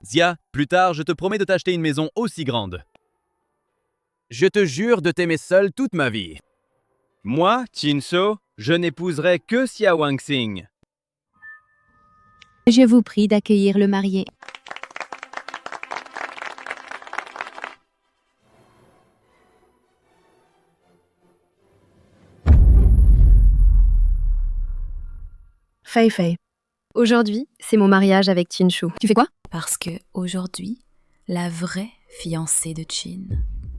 Zia, plus tard, je te promets de t'acheter une maison aussi grande. Je te jure de t'aimer seule toute ma vie. Moi, Chinso, je n'épouserai que Xia Wangxing. Je vous prie d'accueillir le marié. Fei Fei. Aujourd'hui, c'est mon mariage avec Chinshu. Tu fais quoi? Parce que aujourd'hui, la vraie fiancée de Chin,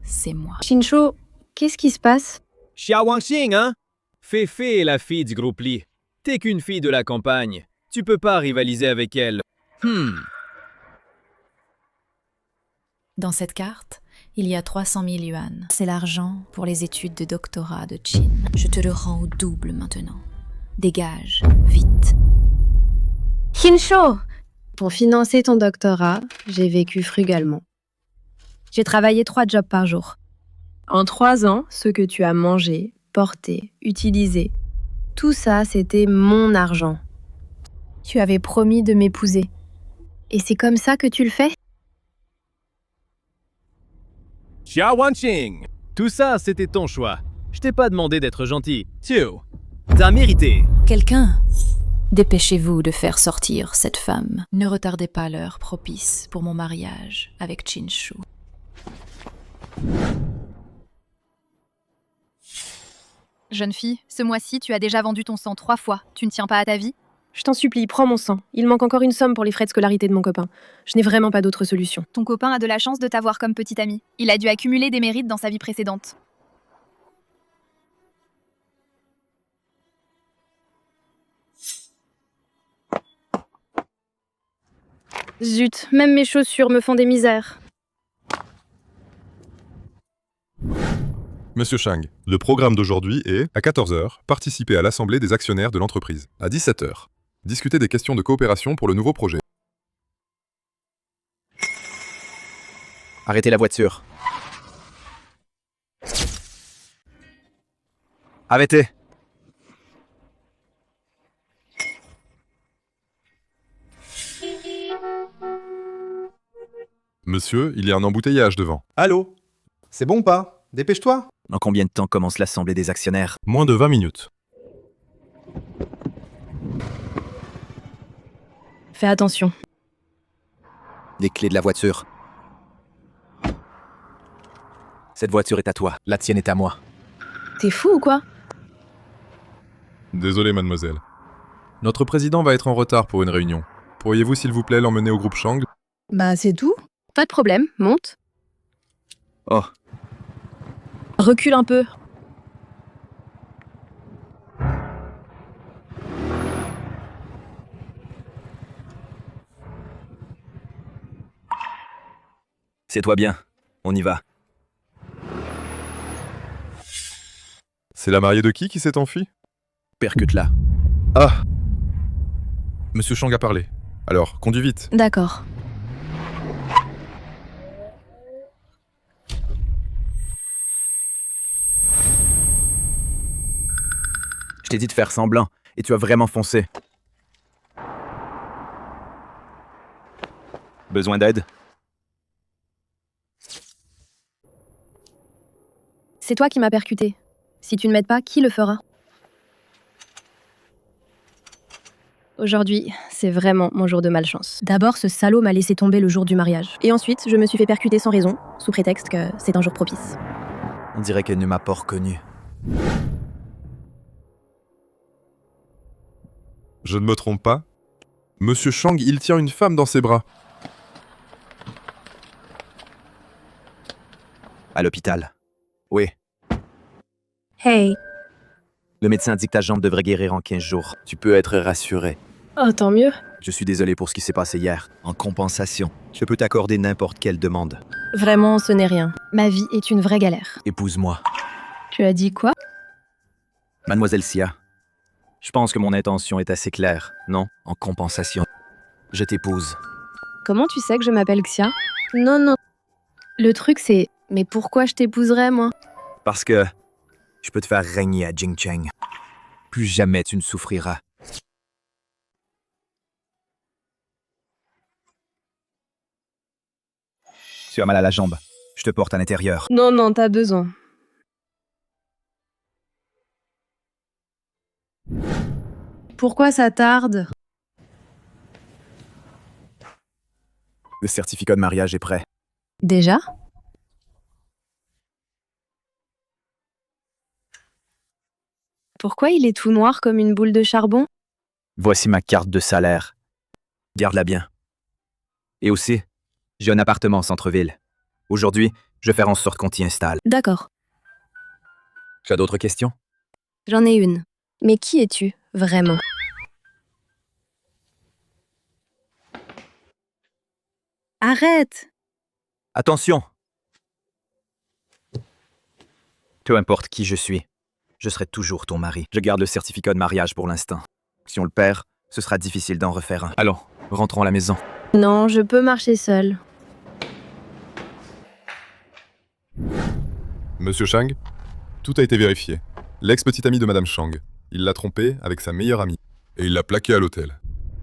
c'est moi. Chinshu, qu'est-ce qui se passe? Xia Wangxing, hein? Feifei est la fille du groupe Li. T'es qu'une fille de la campagne. Tu peux pas rivaliser avec elle. Dans cette carte, il y a 300 000 yuan. C'est l'argent pour les études de doctorat de Chin. Je te le rends au double maintenant. Dégage, vite. Chinshu! Pour financer ton doctorat, j'ai vécu frugalement. J'ai travaillé 3 jobs par jour. En 3 ans, ce que tu as mangé, porté, utilisé, tout ça, c'était mon argent. Tu avais promis de m'épouser. Et c'est comme ça que tu le fais? Xia Wangxing! Tout ça, c'était ton choix. Je t'ai pas demandé d'être gentil. T'as mérité. Quelqu'un, dépêchez-vous de faire sortir cette femme. Ne retardez pas l'heure propice pour mon mariage avec Chinshu. Jeune fille, ce mois-ci, tu as déjà vendu ton sang 3 fois. Tu ne tiens pas à ta vie? Je t'en supplie, prends mon sang. Il manque encore une somme pour les frais de scolarité de mon copain. Je n'ai vraiment pas d'autre solution. Ton copain a de la chance de t'avoir comme petit ami. Il a dû accumuler des mérites dans sa vie précédente. Zut, même mes chaussures me font des misères. Monsieur Chang, le programme d'aujourd'hui est, à 14 h, participer à l'assemblée des actionnaires de l'entreprise. À 17 h, discuter des questions de coopération pour le nouveau projet. Arrêtez la voiture. Arrêtez. Monsieur, il y a un embouteillage devant. Allô? C'est bon ou pas? Dépêche-toi. En combien de temps commence l'assemblée des actionnaires? Moins de 20 minutes. Fais attention. Les clés de la voiture. Cette voiture est à toi, la tienne est à moi. T'es fou ou quoi? Désolé, mademoiselle. Notre président va être en retard pour une réunion. Pourriez-vous, s'il vous plaît, l'emmener au groupe Chang? Bah c'est tout. Pas de problème, monte. Oh, Recule un peu. c'est toi bien. On y va. C'est la mariée de qui s'est enfuie? Percute-la. Ah! Monsieur Chang a parlé. Alors, conduis vite. D'accord. Je t'ai dit de faire semblant, et tu as vraiment foncé. Besoin d'aide? C'est toi qui m'as percuté. Si tu ne m'aides pas, qui le fera? Aujourd'hui, c'est vraiment mon jour de malchance. D'abord, ce salaud m'a laissé tomber le jour du mariage. Et ensuite, je me suis fait percuter sans raison, sous prétexte que c'est un jour propice. On dirait qu'elle ne m'a pas reconnu. Je ne me trompe pas? Monsieur Chang, il tient une femme dans ses bras. À l'hôpital. Oui. Hey. Le médecin dit que ta jambe devrait guérir en 15 jours. Tu peux être rassuré. Oh, tant mieux. Je suis désolé pour ce qui s'est passé hier. En compensation, je peux t'accorder n'importe quelle demande. Vraiment, ce n'est rien. Ma vie est une vraie galère. Épouse-moi. Tu as dit quoi? Mademoiselle Xia, je pense que mon intention est assez claire, non? En compensation, je t'épouse. Comment tu sais que je m'appelle Xia? Non, non. Le truc, c'est... Mais pourquoi je t'épouserais, moi? Parce que je peux te faire régner à Jingcheng. Plus jamais tu ne souffriras. Tu as mal à la jambe. Je te porte à l'intérieur. Non, t'as besoin. Pourquoi ça tarde? Le certificat de mariage est prêt. Déjà? Pourquoi il est tout noir comme une boule de charbon? Voici ma carte de salaire. Garde-la bien. Et aussi, j'ai un appartement en centre-ville. Aujourd'hui, je vais faire en sorte qu'on t'y installe. D'accord, Tu as d'autres questions? j'en ai une. Mais qui es-tu, vraiment? Arrête! Attention! Peu importe qui je suis, je serai toujours ton mari. Je garde le certificat de mariage pour l'instant. Si on le perd, ce sera difficile d'en refaire un. Allons, rentrons à la maison. Non, je peux marcher seule. Monsieur Chang, tout a été vérifié. L'ex-petit ami de Madame Chang. Il l'a trompée avec sa meilleure amie. Et il l'a plaqué à l'hôtel.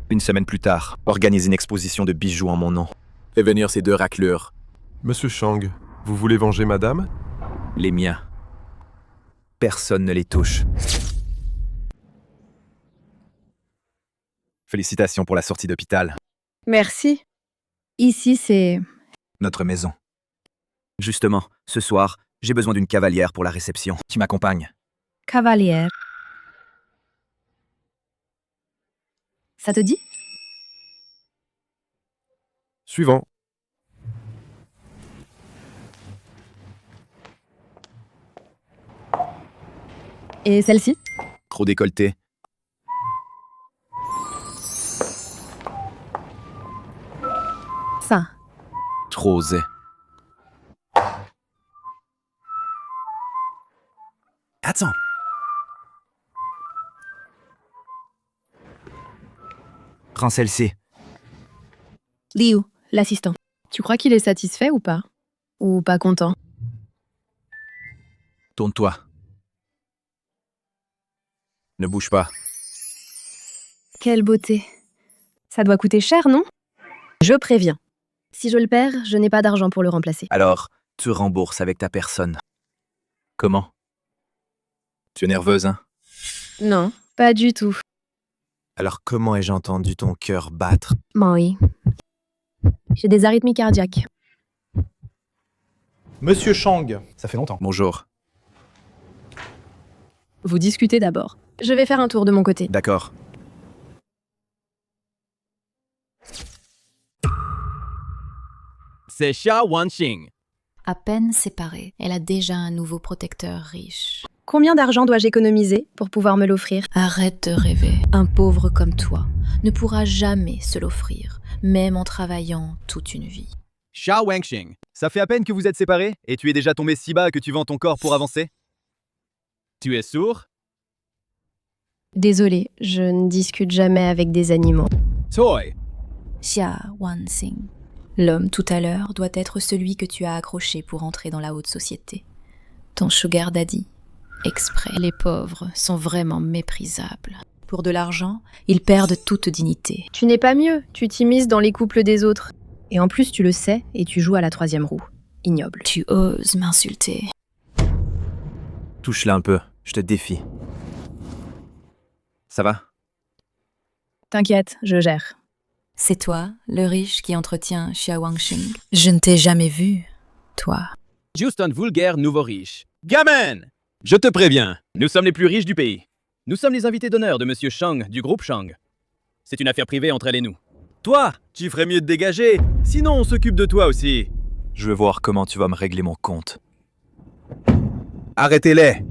Une semaine plus tard, organise une exposition de bijoux en mon nom. Fais venir ces deux raclures, Monsieur Chang, vous voulez venger madame? les miens. Personne ne les touche. Félicitations pour la sortie d'hôpital. Merci. Ici, c'est... Notre maison. Justement, ce soir, j'ai besoin d'une cavalière pour la réception. Tu m'accompagnes. Cavalière. Ça te dit? Suivant. Et celle-ci? Trop décolleté. Ça. Trop osé. Attends. Prends celle-ci. Liu, l'assistant. Tu crois qu'il est satisfait ou pas? Ou pas content? Tourne-toi. Ne bouge pas. Quelle beauté. Ça doit coûter cher, non? Je préviens. Si je le perds, je n'ai pas d'argent pour le remplacer. Alors, tu rembourses avec ta personne. Comment? Tu es nerveuse, hein? Non, pas du tout. Alors comment ai-je entendu ton cœur battre? Oui. J'ai des arythmies cardiaques. Monsieur Chang, ça fait longtemps. Bonjour. Vous discutez d'abord. Je vais faire un tour de mon côté. D'accord. C'est Xia Wanxing. À peine séparée, elle a déjà un nouveau protecteur riche. Combien d'argent dois-je économiser pour pouvoir me l'offrir? Arrête de rêver. Un pauvre comme toi ne pourra jamais se l'offrir, même en travaillant toute une vie. Xia Wanxing. Ça fait à peine que vous êtes séparés et tu es déjà tombé si bas que tu vends ton corps pour avancer? Tu es sourd? Désolée, je ne discute jamais avec des animaux. Toy. Xia Wanxing. L'homme tout à l'heure doit être celui que tu as accroché pour entrer dans la haute société. Ton sugar daddy. Exprès. Les pauvres sont vraiment méprisables. Pour de l'argent, ils perdent toute dignité. Tu n'es pas mieux, tu t'immisces dans les couples des autres. Et en plus, tu le sais et tu joues à la troisième roue. Ignoble. Tu oses m'insulter. Touche-la un peu, je te défie. Ça va? T'inquiète, je gère. C'est toi, le riche qui entretient Xia Wanxing. Je ne t'ai jamais vu, toi. Juste un vulgaire nouveau riche. Gamin! Je te préviens, nous sommes les plus riches du pays. Nous sommes les invités d'honneur de Monsieur Chang du groupe Chang. C'est une affaire privée entre elle et nous. Toi, tu ferais mieux de dégager, sinon on s'occupe de toi aussi. Je veux voir comment tu vas me régler mon compte. Arrêtez-les!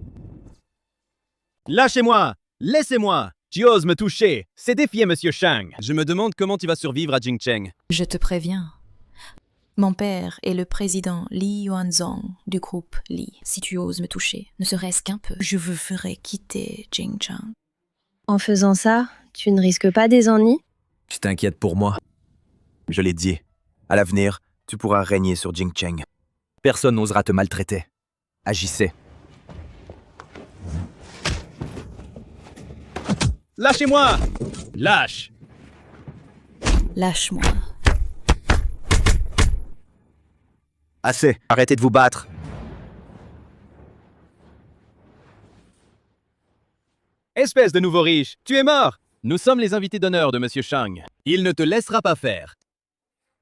Lâchez-moi! Laissez-moi! Tu oses me toucher! C'est défier Monsieur Chang. Je me demande comment tu vas survivre à Jingcheng. Je te préviens. Mon père est le président Li Yuanzong du groupe Li. Si tu oses me toucher, ne serait-ce qu'un peu, je vous ferai quitter Jingcheng. En faisant ça, tu ne risques pas des ennuis? Tu t'inquiètes pour moi. Je l'ai dit. À l'avenir, tu pourras régner sur Jingcheng. Personne n'osera te maltraiter. Agissez. Lâchez-moi! Lâche! Lâche-moi. Assez, arrêtez de vous battre. Espèce de nouveau riche, tu es mort! Nous sommes les invités d'honneur de Monsieur Shang. Il ne te laissera pas faire.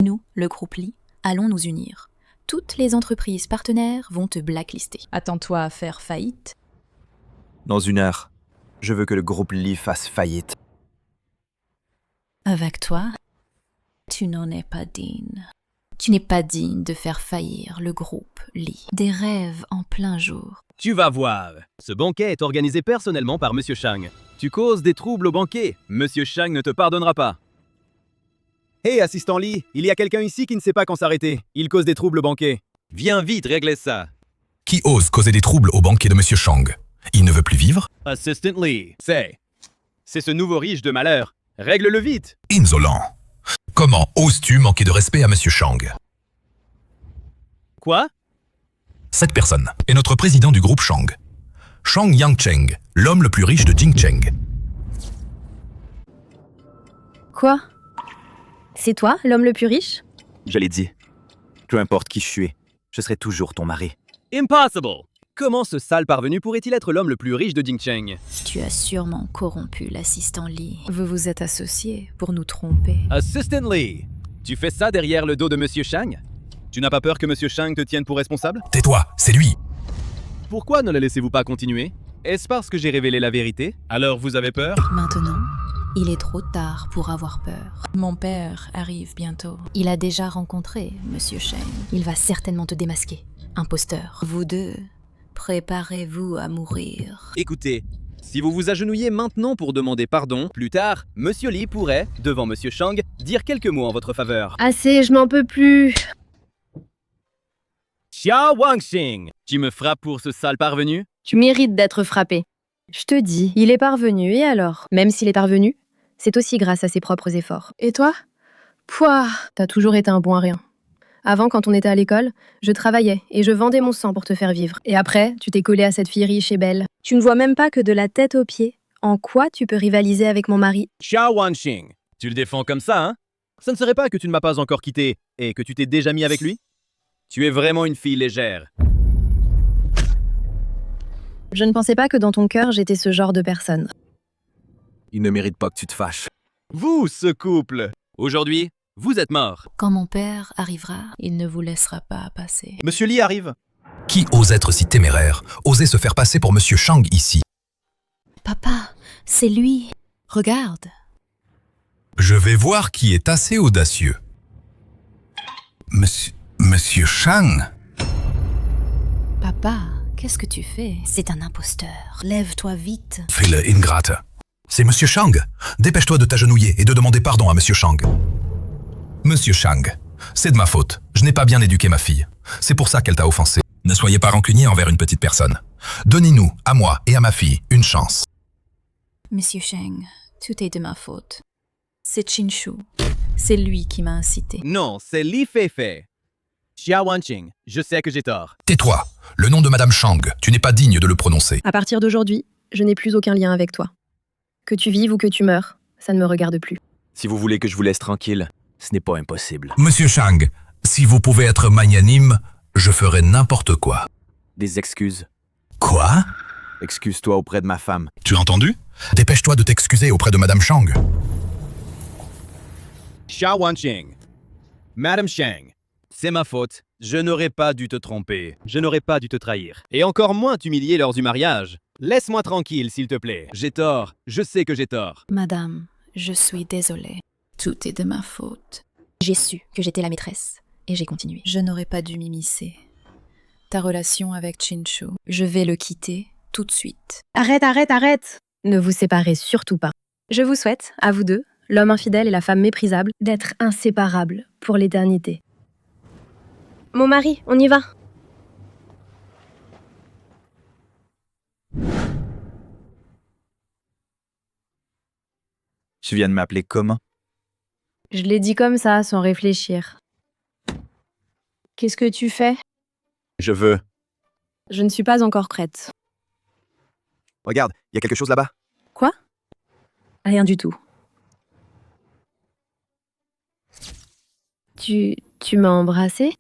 Nous, le groupe Lee, allons nous unir. Toutes les entreprises partenaires vont te blacklister. Attends-toi à faire faillite. Dans 1 heure, je veux que le groupe Lee fasse faillite. Avec toi, tu n'en es pas digne. Tu n'es pas digne de faire faillir le groupe Lee. Des rêves en plein jour. Tu vas voir. Ce banquet est organisé personnellement par Monsieur Shang. Tu causes des troubles au banquet. Monsieur Shang ne te pardonnera pas. Hé, assistant Lee, il y a quelqu'un ici qui ne sait pas quand s'arrêter. Il cause des troubles au banquet. Viens vite régler ça. Qui ose causer des troubles au banquet de Monsieur Shang? Il ne veut plus vivre? Assistant Lee, c'est ce nouveau riche de malheur. Règle-le vite. Insolent. Comment oses-tu manquer de respect à Monsieur Shang? Quoi? Cette personne est notre président du groupe Shang. Shang Yangcheng, l'homme le plus riche de Jingcheng. Quoi? C'est toi, l'homme le plus riche? Je l'ai dit. Peu importe qui je suis, je serai toujours ton mari. Impossible! Comment ce sale parvenu pourrait-il être l'homme le plus riche de Jingcheng? Tu as sûrement corrompu l'assistant Lee. Vous vous êtes associés pour nous tromper. Assistant Lee, tu fais ça derrière le dos de Monsieur Shang? Tu n'as pas peur que Monsieur Shang te tienne pour responsable? Tais-toi, c'est lui. Pourquoi ne le laissez-vous pas continuer? Est-ce parce que j'ai révélé la vérité? Alors vous avez peur? Maintenant, il est trop tard pour avoir peur. Mon père arrive bientôt. Il a déjà rencontré Monsieur Shang. Il va certainement te démasquer. Imposteur. Vous deux, préparez-vous à mourir. Écoutez, si vous vous agenouillez maintenant pour demander pardon, plus tard, Monsieur Lee pourrait, devant Monsieur Shang, dire quelques mots en votre faveur. Assez, je m'en peux plus. Xia Wangxing, tu me frappes pour ce sale parvenu? Tu mérites d'être frappé. Je te dis, il est parvenu, et alors? Même s'il est parvenu, c'est aussi grâce à ses propres efforts. Et toi? Pouah, t'as toujours été un bon à rien. Avant, quand on était à l'école, je travaillais et je vendais mon sang pour te faire vivre. Et après, tu t'es collé à cette fille riche et belle. Tu ne vois même pas que de la tête aux pieds, en quoi tu peux rivaliser avec mon mari? Xia Wangxing, tu le défends comme ça, hein? Ça ne serait pas que tu ne m'as pas encore quitté et que tu t'es déjà mis avec lui? Tu es vraiment une fille légère. Je ne pensais pas que dans ton cœur, j'étais ce genre de personne. Il ne mérite pas que tu te fâches. Vous, ce couple! Aujourd'hui, vous êtes morts. Quand mon père arrivera, il ne vous laissera pas passer. Monsieur Lee arrive. Qui ose être si téméraire, oser se faire passer pour Monsieur Shang ici? Papa, c'est lui. Regarde. Je vais voir qui est assez audacieux. Monsieur Shang? Papa, qu'est-ce que tu fais? C'est un imposteur. Lève-toi vite. Fais-le, ingrate. C'est Monsieur Shang. Dépêche-toi de t'agenouiller et de demander pardon à Monsieur Shang. Monsieur Shang, c'est de ma faute. Je n'ai pas bien éduqué ma fille. C'est pour ça qu'elle t'a offensé. Ne soyez pas rancunier envers une petite personne. Donnez-nous, à moi et à ma fille, une chance. Monsieur Shang, tout est de ma faute. C'est Chinshu. C'est lui qui m'a incité. Non, c'est Li Feifei. Xia Wanqing, je sais que j'ai tort. Tais-toi. Le nom de Madame Shang, tu n'es pas digne de le prononcer. À partir d'aujourd'hui, je n'ai plus aucun lien avec toi. Que tu vives ou que tu meurs, ça ne me regarde plus. Si vous voulez que je vous laisse tranquille, ce n'est pas impossible. Monsieur Shang, si vous pouvez être magnanime, je ferai n'importe quoi. Des excuses. Quoi? Excuse-toi auprès de ma femme. Tu as entendu? Dépêche-toi de t'excuser auprès de Madame Shang. Xia Wanqing. Madame Shang, c'est ma faute. Je n'aurais pas dû te tromper. Je n'aurais pas dû te trahir. Et encore moins t'humilier lors du mariage. Laisse-moi tranquille, s'il te plaît. J'ai tort. Je sais que j'ai tort. Madame, je suis désolée. Tout est de ma faute. J'ai su que j'étais la maîtresse et j'ai continué. Je n'aurais pas dû m'immiscer. Ta relation avec Chinshu, je vais le quitter tout de suite. Arrête, arrête, arrête! Ne vous séparez surtout pas. Je vous souhaite, à vous deux, l'homme infidèle et la femme méprisable, d'être inséparables pour l'éternité. Mon mari, on y va. Tu viens de m'appeler comment? Je l'ai dit comme ça, sans réfléchir. Qu'est-ce que tu fais? Je veux. Je ne suis pas encore prête. Regarde, il y a quelque chose là-bas. Quoi? Rien du tout. Tu m'as embrassé?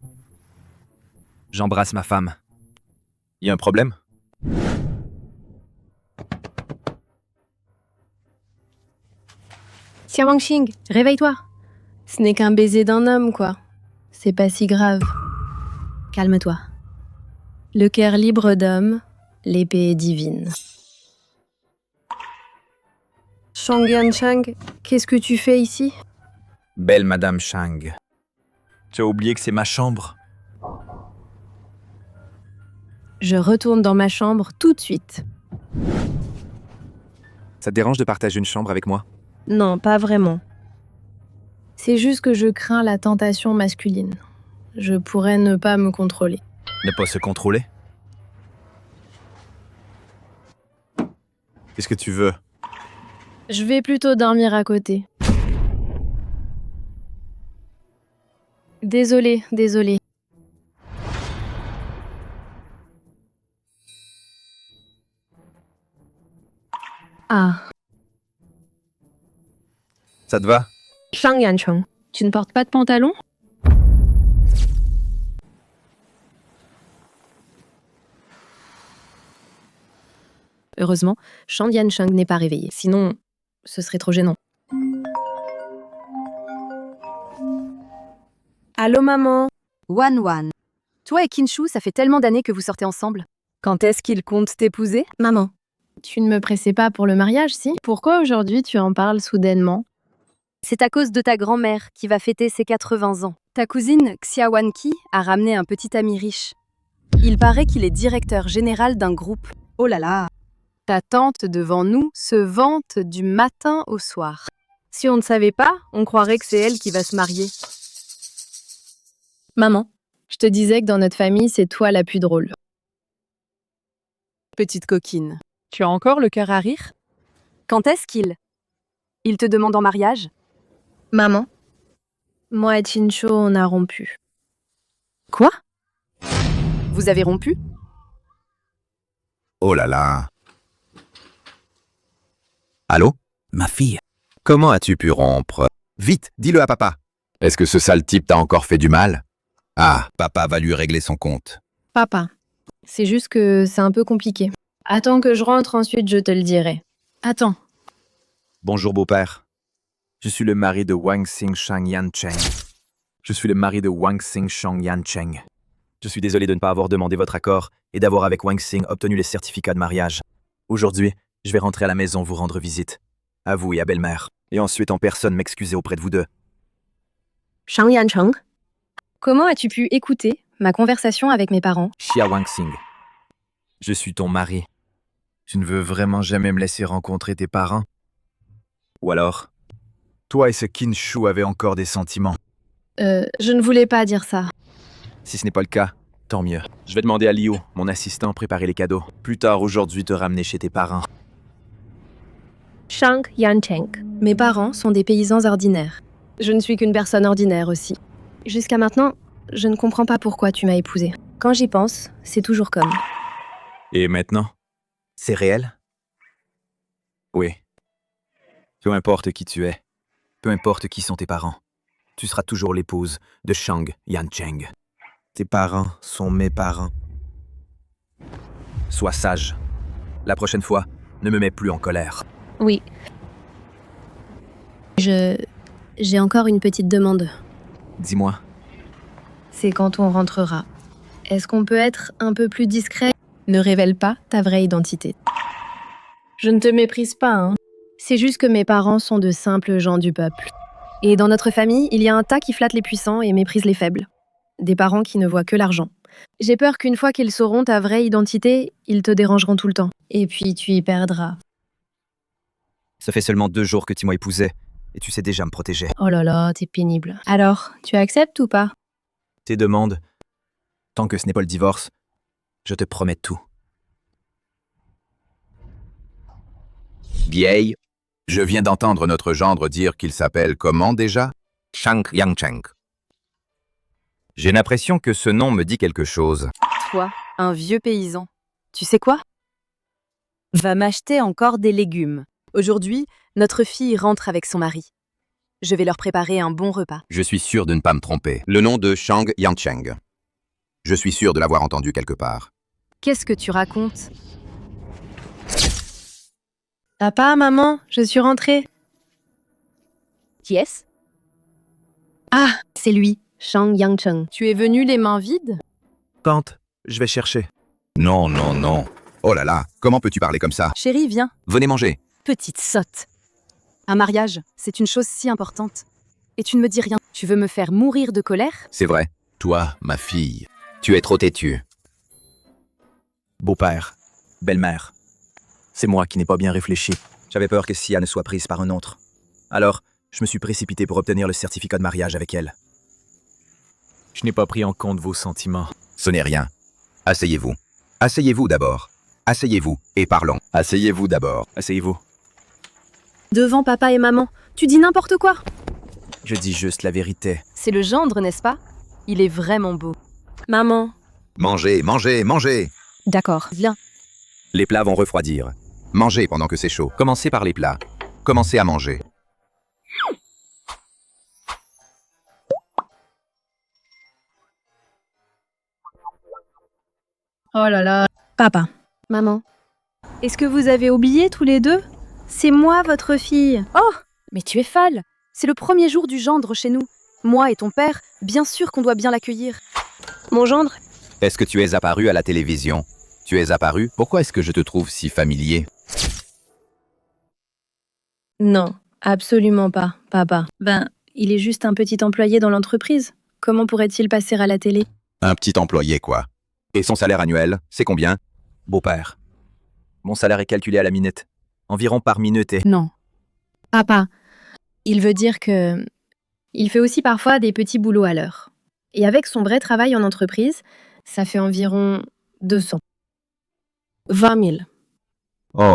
J'embrasse ma femme. Y a un problème? Xia Wangxing, réveille-toi. Ce n'est qu'un baiser d'un homme, quoi. C'est pas si grave. Calme-toi. Le cœur libre d'homme, l'épée est divine. Shang Yanchang, qu'est-ce que tu fais ici? Belle Madame Shang. Tu as oublié que c'est ma chambre? Je retourne dans ma chambre tout de suite. Ça te dérange de partager une chambre avec moi? Non, pas vraiment. C'est juste que je crains la tentation masculine. Je pourrais ne pas me contrôler. Ne pas se contrôler? Qu'est-ce que tu veux? Je vais plutôt dormir à côté. Désolée. Ah, Ça te va? Shang Yancheng, tu ne portes pas de pantalon? Heureusement, Shang Yancheng n'est pas réveillé. Sinon, ce serait trop gênant. Allô, maman? Wan. Toi et Kinshu, ça fait tellement d'années que vous sortez ensemble. Quand est-ce qu'il compte t'épouser? Maman, tu ne me pressais pas pour le mariage, si? Pourquoi aujourd'hui tu en parles soudainement? C'est à cause de ta grand-mère qui va fêter ses 80 ans. Ta cousine, Xia Wanqi, a ramené un petit ami riche. Il paraît qu'il est directeur général d'un groupe. Oh là là! Ta tante devant nous se vante du matin au soir. Si on ne savait pas, on croirait que c'est elle qui va se marier. Maman, je te disais que dans notre famille, c'est toi la plus drôle. Petite coquine, tu as encore le cœur à rire? Quand est-ce qu'il te demande en mariage? Maman, moi et Chincho, on a rompu. Quoi? Vous avez rompu? Oh là là. Allô? Ma fille. Comment as-tu pu rompre? Vite, dis-le à papa. Est-ce que ce sale type t'a encore fait du mal? Ah, papa va lui régler son compte. Papa, c'est juste que c'est un peu compliqué. Attends que je rentre, ensuite je te le dirai. Attends. Bonjour beau-père. Je suis le mari de Wang Xing Shang Yancheng. Je suis désolé de ne pas avoir demandé votre accord et d'avoir avec Wang Xing obtenu les certificats de mariage. Aujourd'hui, je vais rentrer à la maison vous rendre visite. À vous et à belle-mère. Et ensuite en personne m'excuser auprès de vous deux. Shang Yancheng, comment as-tu pu écouter ma conversation avec mes parents? Xia Wangxing. Je suis ton mari. Tu ne veux vraiment jamais me laisser rencontrer tes parents? Ou alors, toi et ce Kinshu avez encore des sentiments? Je ne voulais pas dire ça. Si ce n'est pas le cas, tant mieux. Je vais demander à Liu, mon assistant, préparer les cadeaux. Plus tard aujourd'hui, te ramener chez tes parents. Shang Yancheng. Mes parents sont des paysans ordinaires. Je ne suis qu'une personne ordinaire aussi. Jusqu'à maintenant, je ne comprends pas pourquoi tu m'as épousée. Quand j'y pense, c'est toujours comme. Et maintenant? C'est réel? Oui. Peu importe qui tu es, peu importe qui sont tes parents, tu seras toujours l'épouse de Shang Yancheng. Tes parents sont mes parents. Sois sage. La prochaine fois, ne me mets plus en colère. Oui. J'ai encore une petite demande. Dis-moi. C'est quand on rentrera. Est-ce qu'on peut être un peu plus discret? Ne révèle pas ta vraie identité. Je ne te méprise pas, hein. C'est juste que mes parents sont de simples gens du peuple. Et dans notre famille, il y a un tas qui flatte les puissants et méprise les faibles. Des parents qui ne voient que l'argent. J'ai peur qu'une fois qu'ils sauront ta vraie identité, ils te dérangeront tout le temps. Et puis tu y perdras. Ça fait seulement 2 jours que tu m'as épousé, et tu sais déjà me protéger. Oh là là, t'es pénible. Alors, tu acceptes ou pas? Tes demandes, tant que ce n'est pas le divorce, je te promets tout. Vieille, je viens d'entendre notre gendre dire qu'il s'appelle comment déjà? Shang Yancheng. J'ai l'impression que ce nom me dit quelque chose. Toi, un vieux paysan. Tu sais quoi? Va m'acheter encore des légumes. Aujourd'hui, notre fille rentre avec son mari. Je vais leur préparer un bon repas. Je suis sûr de ne pas me tromper. Le nom de Shang Yancheng. Je suis sûr de l'avoir entendu quelque part. Qu'est-ce que tu racontes? Papa, maman, je suis rentrée. Qui est-ce? Ah, c'est lui, Shang Yangcheng. Tu es venu les mains vides? Tante, je vais chercher. Non, non, non. Oh là là, comment peux-tu parler comme ça? Chérie, viens. Venez manger. Petite sotte. Un mariage, c'est une chose si importante. Et tu ne me dis rien. Tu veux me faire mourir de colère? C'est vrai. Toi, ma fille, tu es trop têtue. Beau-père, belle-mère. C'est moi qui n'ai pas bien réfléchi. J'avais peur que Sia ne soit prise par un autre. Alors, je me suis précipité pour obtenir le certificat de mariage avec elle. Je n'ai pas pris en compte vos sentiments. Ce n'est rien. Asseyez-vous. Asseyez-vous d'abord. Asseyez-vous et parlons. Asseyez-vous d'abord. Asseyez-vous. Devant papa et maman, tu dis n'importe quoi. Je dis juste la vérité. C'est le gendre, n'est-ce pas? Il est vraiment beau. Maman. Mangez, mangez, mangez. D'accord, viens. Les plats vont refroidir. Mangez pendant que c'est chaud. Commencez par les plats. Commencez à manger. Oh là là. Papa. Maman. Est-ce que vous avez oublié tous les deux? C'est moi, votre fille. Oh, mais tu es folle. C'est le premier jour du gendre chez nous. Moi et ton père, bien sûr qu'on doit bien l'accueillir. Mon gendre? Est-ce que tu es apparu à la télévision? Tu es apparu? Pourquoi est-ce que je te trouve si familier? Non, absolument pas, papa. Ben, il est juste un petit employé dans l'entreprise. Comment pourrait-il passer à la télé? Un petit employé, quoi. Et son salaire annuel, c'est combien? Beau-père, mon salaire est calculé à la minute. Environ par minute et... Non. Papa, il veut dire que... Il fait aussi parfois des petits boulots à l'heure. Et avec son vrai travail en entreprise, ça fait environ 200. 20 000. Oh,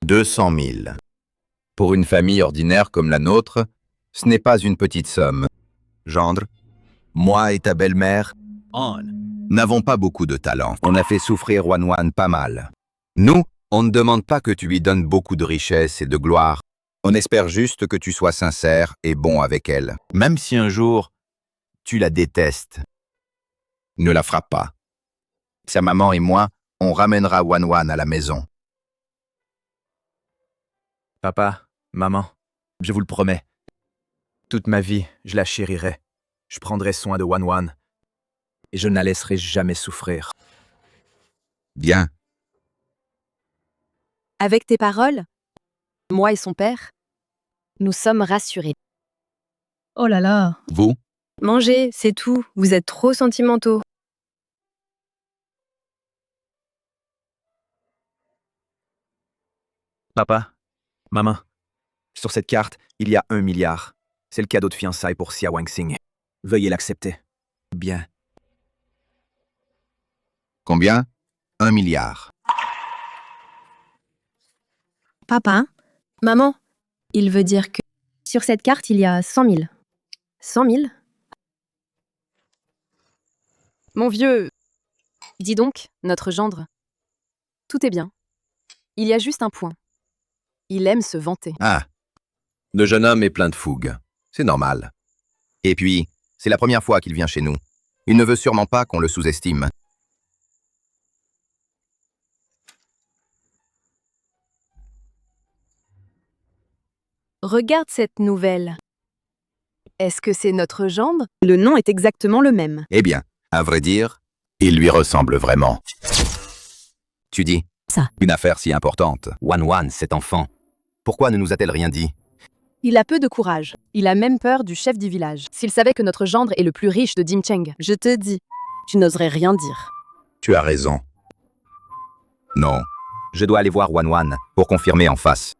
200 000. Pour une famille ordinaire comme la nôtre, ce n'est pas une petite somme. Gendre, moi et ta belle-mère n'avons pas beaucoup de talent. On a fait souffrir Wanwan pas mal. Nous, on ne demande pas que tu lui donnes beaucoup de richesse et de gloire. On espère juste que tu sois sincère et bon avec elle. Même si un jour, tu la détestes. Ne la frappe pas. Sa maman et moi, on ramènera Wanwan à la maison. Papa, maman, je vous le promets. Toute ma vie, je la chérirai. Je prendrai soin de Wanwan. Et je ne la laisserai jamais souffrir. Bien. Avec tes paroles, moi et son père, nous sommes rassurés. Oh là là. Vous? Mangez, c'est tout. Vous êtes trop sentimentaux. Papa, maman, sur cette carte, il y a 1 milliard. C'est le cadeau de fiançailles pour Sia Wang-Sing. Veuillez l'accepter. Bien. Combien? 1 milliard. Papa, maman, il veut dire que sur cette carte, il y a 100 000. 100 000? Mon vieux, dis donc, notre gendre. Tout est bien. Il y a juste un point. Il aime se vanter. Ah. Le jeune homme est plein de fougue. C'est normal. Et puis, c'est la première fois qu'il vient chez nous. Il ne veut sûrement pas qu'on le sous-estime. Regarde cette nouvelle. Est-ce que c'est notre gendre? Le nom est exactement le même. Eh bien, à vrai dire, il lui ressemble vraiment. Tu dis, Ça. Une affaire si importante. Wanwan, cet enfant. Pourquoi ne nous a-t-elle rien dit? Il a peu de courage. Il a même peur du chef du village. S'il savait que notre gendre est le plus riche de Dimcheng, je te dis, tu n'oserais rien dire. Tu as raison. Non. Je dois aller voir Wanwan pour confirmer en face.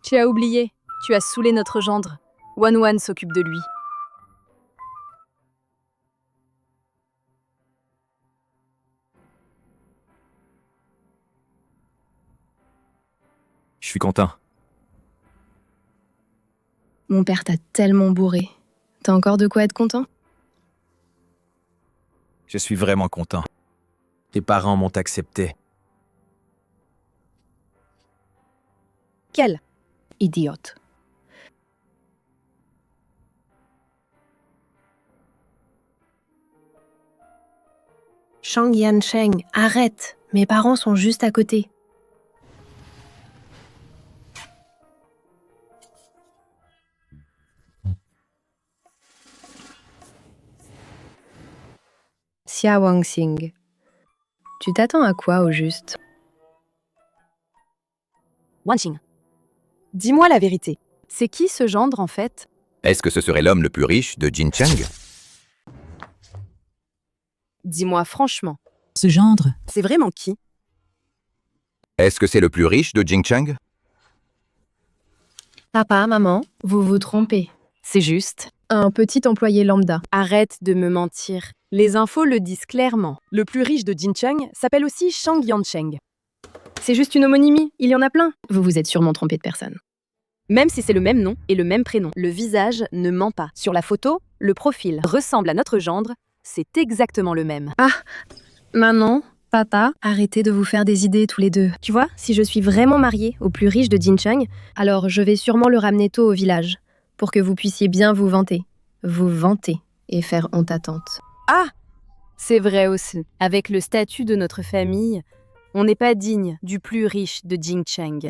Tu as oublié. Tu as saoulé notre gendre. Wanwan s'occupe de lui. Je suis content. Mon père t'a tellement bourré. T'as encore de quoi être content? Je suis vraiment content. Tes parents m'ont accepté. Quel Idiote. Shang Yancheng, arrête. Mes parents sont juste à côté. Xia Wangxing. Tu t'attends à quoi au juste? Wanxing. Dis-moi la vérité. C'est qui ce gendre en fait? Est-ce que ce serait l'homme le plus riche de Jincheng? Dis-moi franchement. Ce gendre, C'est vraiment qui? Est-ce que c'est le plus riche de Jincheng? Papa, maman, vous vous trompez. C'est juste. Un petit employé lambda. Arrête de me mentir. Les infos le disent clairement. Le plus riche de Jincheng s'appelle aussi Shang Yancheng. C'est juste une homonymie, il y en a plein. Vous vous êtes sûrement trompé de personne. Même si c'est le même nom et le même prénom, le visage ne ment pas. Sur la photo, le profil ressemble à notre gendre, c'est exactement le même. Maman, papa, arrêtez de vous faire des idées tous les deux. Tu vois, si je suis vraiment mariée au plus riche de Jincheng, alors je vais sûrement le ramener tôt au village, pour que vous puissiez bien vous vanter. Vous vanter et faire honte à tante. Ah! C'est vrai aussi. Avec le statut de notre famille, on n'est pas digne du plus riche de Jincheng.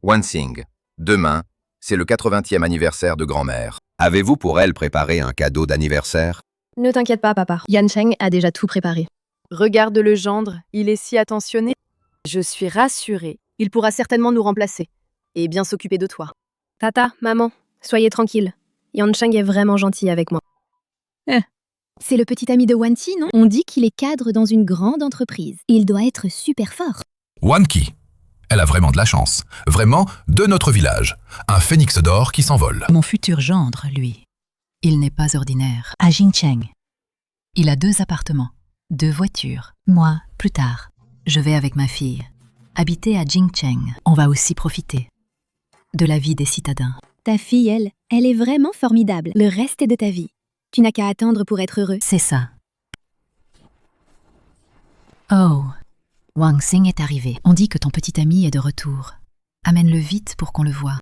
Wanxing. Demain, c'est le 80e anniversaire de grand-mère. Avez-vous pour elle préparé un cadeau d'anniversaire? Ne t'inquiète pas, papa. Yancheng a déjà tout préparé. Regarde le gendre, il est si attentionné. Je suis rassurée. Il pourra certainement nous remplacer et bien s'occuper de toi. Tata, maman, soyez tranquille. Yancheng est vraiment gentil avec moi. C'est le petit ami de Wanqi, non? On dit qu'il est cadre dans une grande entreprise. Il doit être super fort. Wanqi. Elle a vraiment de la chance. Vraiment de notre village. Un phénix d'or qui s'envole. mon futur gendre, lui, il n'est pas ordinaire. À Jincheng, il a 2 appartements, 2 voitures. Moi, plus tard, je vais avec ma fille habiter à Jincheng. On va aussi profiter de la vie des citadins. Ta fille, elle est vraiment formidable. Le reste de ta vie. Tu n'as qu'à attendre pour être heureux. C'est ça. Oh, Wanxing est arrivé. On dit que ton petit ami est de retour. Amène-le vite pour qu'on le voie.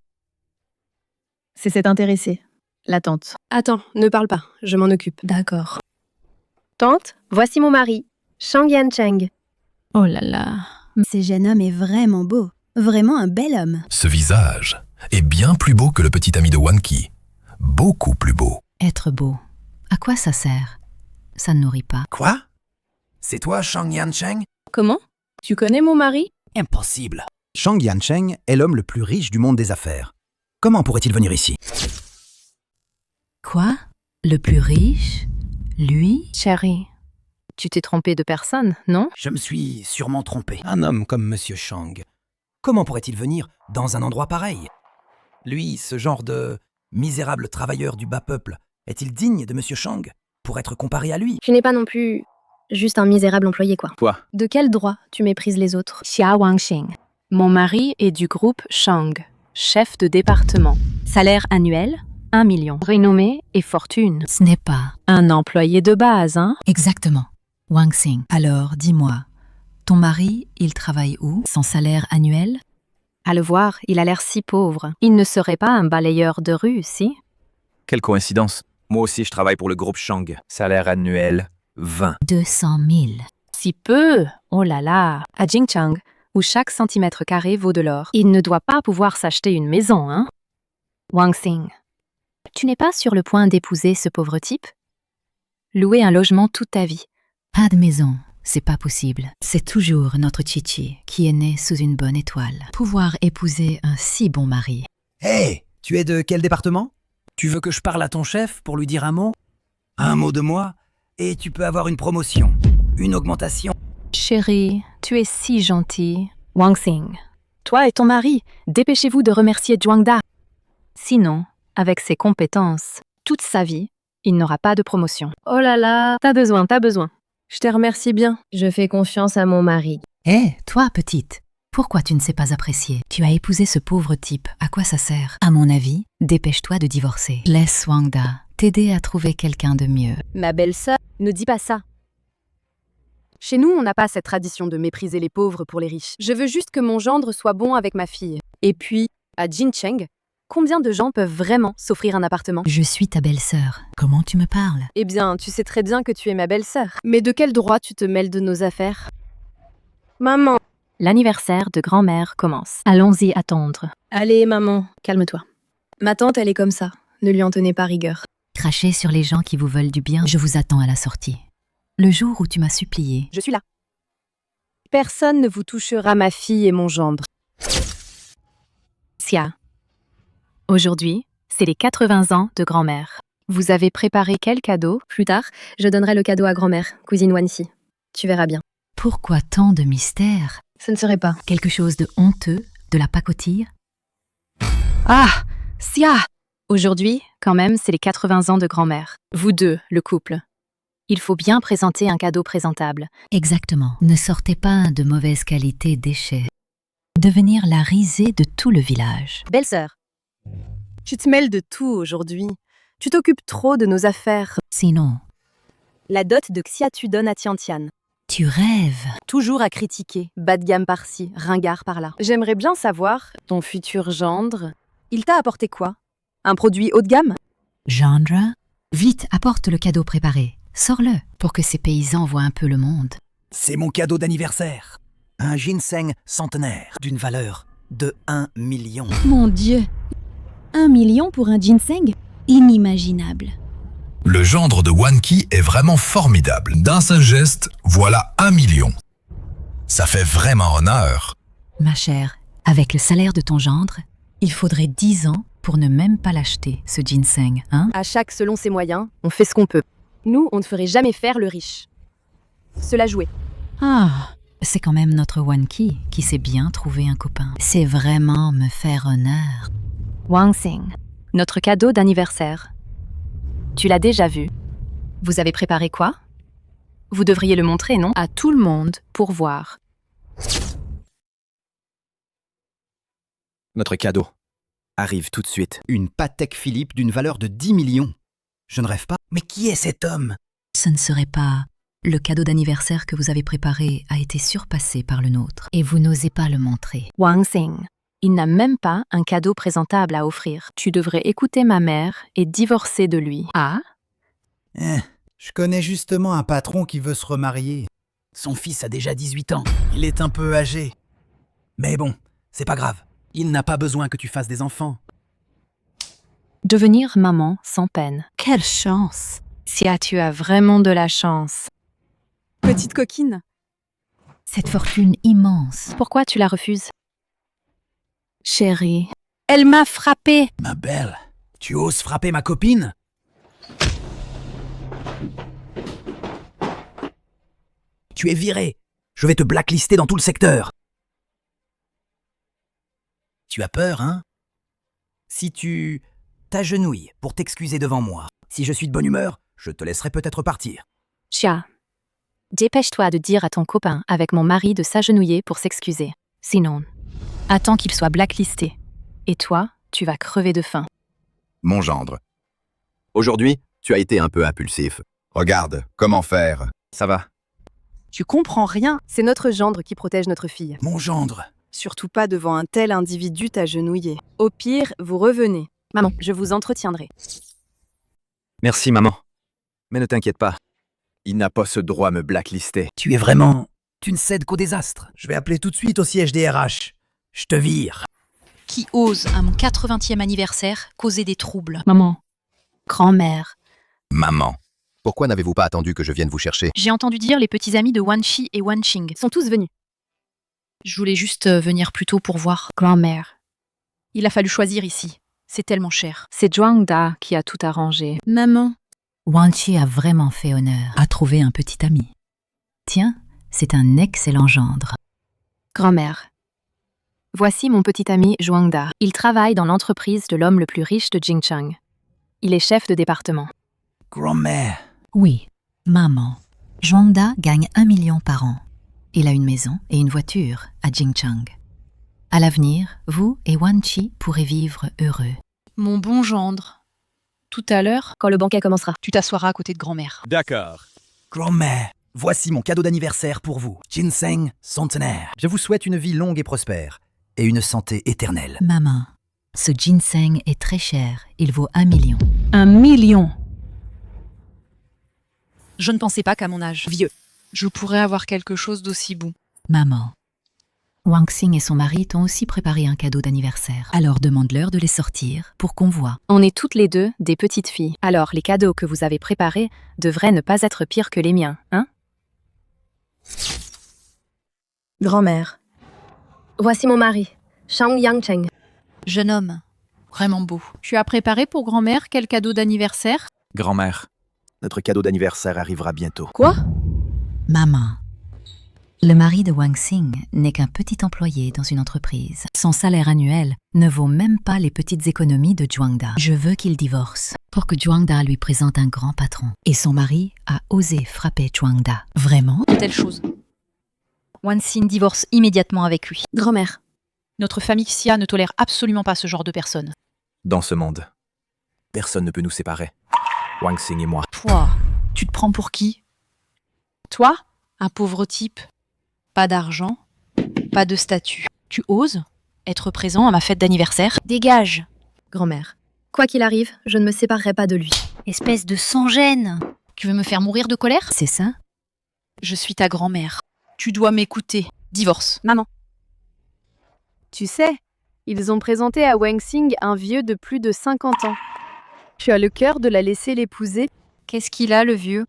C'est cette intéressée, la tante. Attends, ne parle pas, je m'en occupe. D'accord. Tante, voici mon mari, Shang Yancheng. Oh là là. Ce jeune homme est vraiment beau. Vraiment un bel homme. Ce visage est bien plus beau que le petit ami de Wanqi. Beaucoup plus beau. Être beau, à quoi ça sert? Ça ne nourrit pas. Quoi? C'est toi, Shang Yancheng? Comment? Tu connais mon mari? Impossible. Shang Yancheng est l'homme le plus riche du monde des affaires. Comment pourrait-il venir ici? Quoi? Le plus riche? Lui? Chérie, tu t'es trompée de personne, non? Je me suis sûrement trompé. Un homme comme Monsieur Shang, comment pourrait-il venir dans un endroit pareil? Lui, ce genre de misérable travailleur du bas peuple, est-il digne de Monsieur Shang pour être comparé à lui? Tu n'es pas non plus juste un misérable employé, quoi. Quoi? De quel droit tu méprises les autres? Xia Wangxing. Mon mari est du groupe Shang, chef de département. Salaire annuel, 1 million. Renommée et fortune. Ce n'est pas. Un employé de base, hein? Exactement. Wanxing. Alors, dis-moi, ton mari, il travaille où? Son salaire annuel? À le voir, il a l'air si pauvre. Il ne serait pas un balayeur de rue, si? Quelle coïncidence. Moi aussi, je travaille pour le groupe Shang. Salaire annuel, 20. 200 000. Si peu! Oh là là! À Jincheng, où chaque centimètre carré vaut de l'or, il ne doit pas pouvoir s'acheter une maison, hein? Wanxing, tu n'es pas sur le point d'épouser ce pauvre type? Louer un logement toute ta vie. Pas de maison, c'est pas possible. C'est toujours notre Chichi qui est né sous une bonne étoile. Pouvoir épouser un si bon mari. Hé, tu es de quel département? Tu veux que je parle à ton chef pour lui dire un mot? Un mot de moi, et tu peux avoir une promotion, une augmentation. Chérie, tu es si gentil. Wanxing, toi et ton mari, dépêchez-vous de remercier Zhuangda. Sinon, avec ses compétences, toute sa vie, il n'aura pas de promotion. Oh là là, T'as besoin. je te remercie bien. Je fais confiance à mon mari. Hé, toi, petite, pourquoi tu ne sais pas apprécier? Tu as épousé ce pauvre type, à quoi ça sert? À mon avis, dépêche-toi de divorcer. Laisse Wangda t'aider à trouver quelqu'un de mieux. Ma belle-sœur, ne dis pas ça. Chez nous, on n'a pas cette tradition de mépriser les pauvres pour les riches. Je veux juste que mon gendre soit bon avec ma fille. Et puis, à Jincheng, combien de gens peuvent vraiment s'offrir un appartement? Je suis ta belle-sœur. Comment tu me parles? Eh bien, tu sais très bien que tu es ma belle-sœur. Mais de quel droit tu te mêles de nos affaires? Maman. L'anniversaire de grand-mère commence. Allons-y attendre. Allez, maman, calme-toi. Ma tante, elle est comme ça. Ne lui en tenez pas rigueur. Crachez sur les gens qui vous veulent du bien. Je vous attends à la sortie. Le jour où tu m'as supplié. Je suis là. Personne ne vous touchera, ma fille et mon gendre. Sia. Aujourd'hui, c'est les 80 ans de grand-mère. Vous avez préparé quel cadeau? Plus tard, je donnerai le cadeau à grand-mère, cousine Wansi. Tu verras bien. Pourquoi tant de mystère? Ce ne serait pas. Quelque chose de honteux? De la pacotille? Ah, Sia! Aujourd'hui, quand même, c'est les 80 ans de grand-mère. Vous deux, le couple. Il faut bien présenter un cadeau présentable. Exactement. Ne sortez pas de mauvaise qualité déchets. Devenir la risée de tout le village. Belle-sœur, tu te mêles de tout aujourd'hui. Tu t'occupes trop de nos affaires. Sinon, La dot de Xia tu donnes à Tiantian. tu rêves. Toujours à critiquer, bas de gamme par-ci, ringard par-là. J'aimerais bien savoir, ton futur gendre, il t'a apporté quoi? Un produit haut de gamme? Gendre, vite, apporte le cadeau préparé. Sors-le pour que ces paysans voient un peu le monde. C'est mon cadeau d'anniversaire. Un ginseng centenaire d'une valeur de 1 million. Mon Dieu, 1 million pour un ginseng? Inimaginable. Le gendre de Wanki est vraiment formidable. D'un seul geste, voilà 1 million. Ça fait vraiment honneur. Ma chère, avec le salaire de ton gendre, il faudrait 10 ans pour ne même pas l'acheter, ce ginseng, hein? À chaque selon ses moyens, on fait ce qu'on peut. Nous, on ne ferait jamais faire le riche. Cela jouait. Ah, c'est quand même notre Wanki qui sait bien trouver un copain. C'est vraiment me faire honneur. Wang Xing, notre cadeau d'anniversaire. Tu l'as déjà vu. Vous avez préparé quoi? Vous devriez le montrer, non? À tout le monde pour voir. Notre cadeau arrive tout de suite. Une Patek Philippe d'une valeur de 10 millions. Je ne rêve pas. Mais qui est cet homme? Ce ne serait pas... Le cadeau d'anniversaire que vous avez préparé a été surpassé par le nôtre. Et vous n'osez pas le montrer. Wang Xing, il n'a même pas un cadeau présentable à offrir. Tu devrais écouter ma mère et divorcer de lui. Ah? Je connais justement un patron qui veut se remarier. Son fils a déjà 18 ans. Il est un peu âgé. Mais bon, c'est pas grave. Il n'a pas besoin que tu fasses des enfants. Devenir maman sans peine. Quelle chance! Sia, tu as vraiment de la chance. Petite coquine. Cette fortune immense. Pourquoi tu la refuses? Chérie, elle m'a frappée. Ma belle, tu oses frapper ma copine? Tu es viré. Je vais te blacklister dans tout le secteur. Tu as peur, hein? Si tu t'agenouilles pour t'excuser devant moi, si je suis de bonne humeur, je te laisserai peut-être partir. Chia, dépêche-toi de dire à ton copain avec mon mari de s'agenouiller pour s'excuser. Sinon, attends qu'il soit blacklisté. Et toi, tu vas crever de faim. Mon gendre. Aujourd'hui, tu as été un peu impulsif. Regarde, comment faire? Ça va. Tu comprends rien. C'est notre gendre qui protège notre fille. Mon gendre. Surtout pas devant un tel individu t'agenouiller. Au pire, vous revenez. Maman, je vous entretiendrai. Merci, maman. Mais ne t'inquiète pas. Il n'a pas ce droit à me blacklister. Tu es vraiment... Tu ne cèdes qu'au désastre. Je vais appeler tout de suite au siège des RH. Je te vire. Qui ose, à mon 80e anniversaire, causer des troubles? Maman. Grand-mère. Maman. Pourquoi n'avez-vous pas attendu que je vienne vous chercher? J'ai entendu dire les petits amis de Wanchi et Wanqing. Sont tous venus. Je voulais juste venir plus tôt pour voir. Grand-mère. Il a fallu choisir ici. C'est tellement cher. C'est Zhuang Da qui a tout arrangé. Maman. Wanchi a vraiment fait honneur à trouver un petit ami. Tiens, c'est un excellent gendre. Grand-mère. Voici mon petit ami Zhuang Da. Il travaille dans l'entreprise de l'homme le plus riche de Jingchang. Il est chef de département. Grand-mère. Oui, maman. Zhuangda gagne 1 million par an. Il a une maison et une voiture à Jingchang. À l'avenir, vous et Wanchi pourrez vivre heureux. Mon bon gendre. Tout à l'heure, quand le banquet commencera, tu t'assoiras à côté de grand-mère. D'accord. Grand-mère, voici mon cadeau d'anniversaire pour vous. Ginseng centenaire. Je vous souhaite une vie longue et prospère et une santé éternelle. Maman, Ce ginseng est très cher, il vaut 1 million. 1 million. Je ne pensais pas qu'à mon âge vieux, je pourrais avoir quelque chose d'aussi bon. Maman. Wang Xing et son mari t'ont aussi préparé un cadeau d'anniversaire. Alors demande-leur de les sortir pour qu'on voit. On est toutes les deux des petites filles. Alors les cadeaux que vous avez préparés devraient ne pas être pires que les miens, hein? Grand-mère. Voici mon mari, Shang Yangcheng. Jeune homme, vraiment beau. Tu as préparé pour grand-mère quel cadeau d'anniversaire? Grand-mère, notre cadeau d'anniversaire arrivera bientôt. Quoi? Maman. Le mari de Wang Xing n'est qu'un petit employé dans une entreprise. Son salaire annuel ne vaut même pas les petites économies de Zhuangda. Je veux qu'il divorce pour que Zhuangda lui présente un grand patron. Et son mari a osé frapper Zhuangda. Vraiment? De telle chose. Wang Xing divorce immédiatement avec lui. Grand-mère. Notre famille Xia ne tolère absolument pas ce genre de personnes. Dans ce monde, personne ne peut nous séparer. Wang Xing et moi. Toi, tu te prends pour qui? Toi, un pauvre type. Pas d'argent, pas de statut. Tu oses être présent à ma fête d'anniversaire? Dégage! Grand-mère. Quoi qu'il arrive, je ne me séparerai pas de lui. Espèce de sans-gêne! Tu veux me faire mourir de colère? C'est ça? Je suis ta grand-mère. Tu dois m'écouter. Divorce. Maman. Tu sais, ils ont présenté à Wang Xing un vieux de plus de 50 ans. Tu as le cœur de la laisser l'épouser? Qu'est-ce qu'il a, le vieux?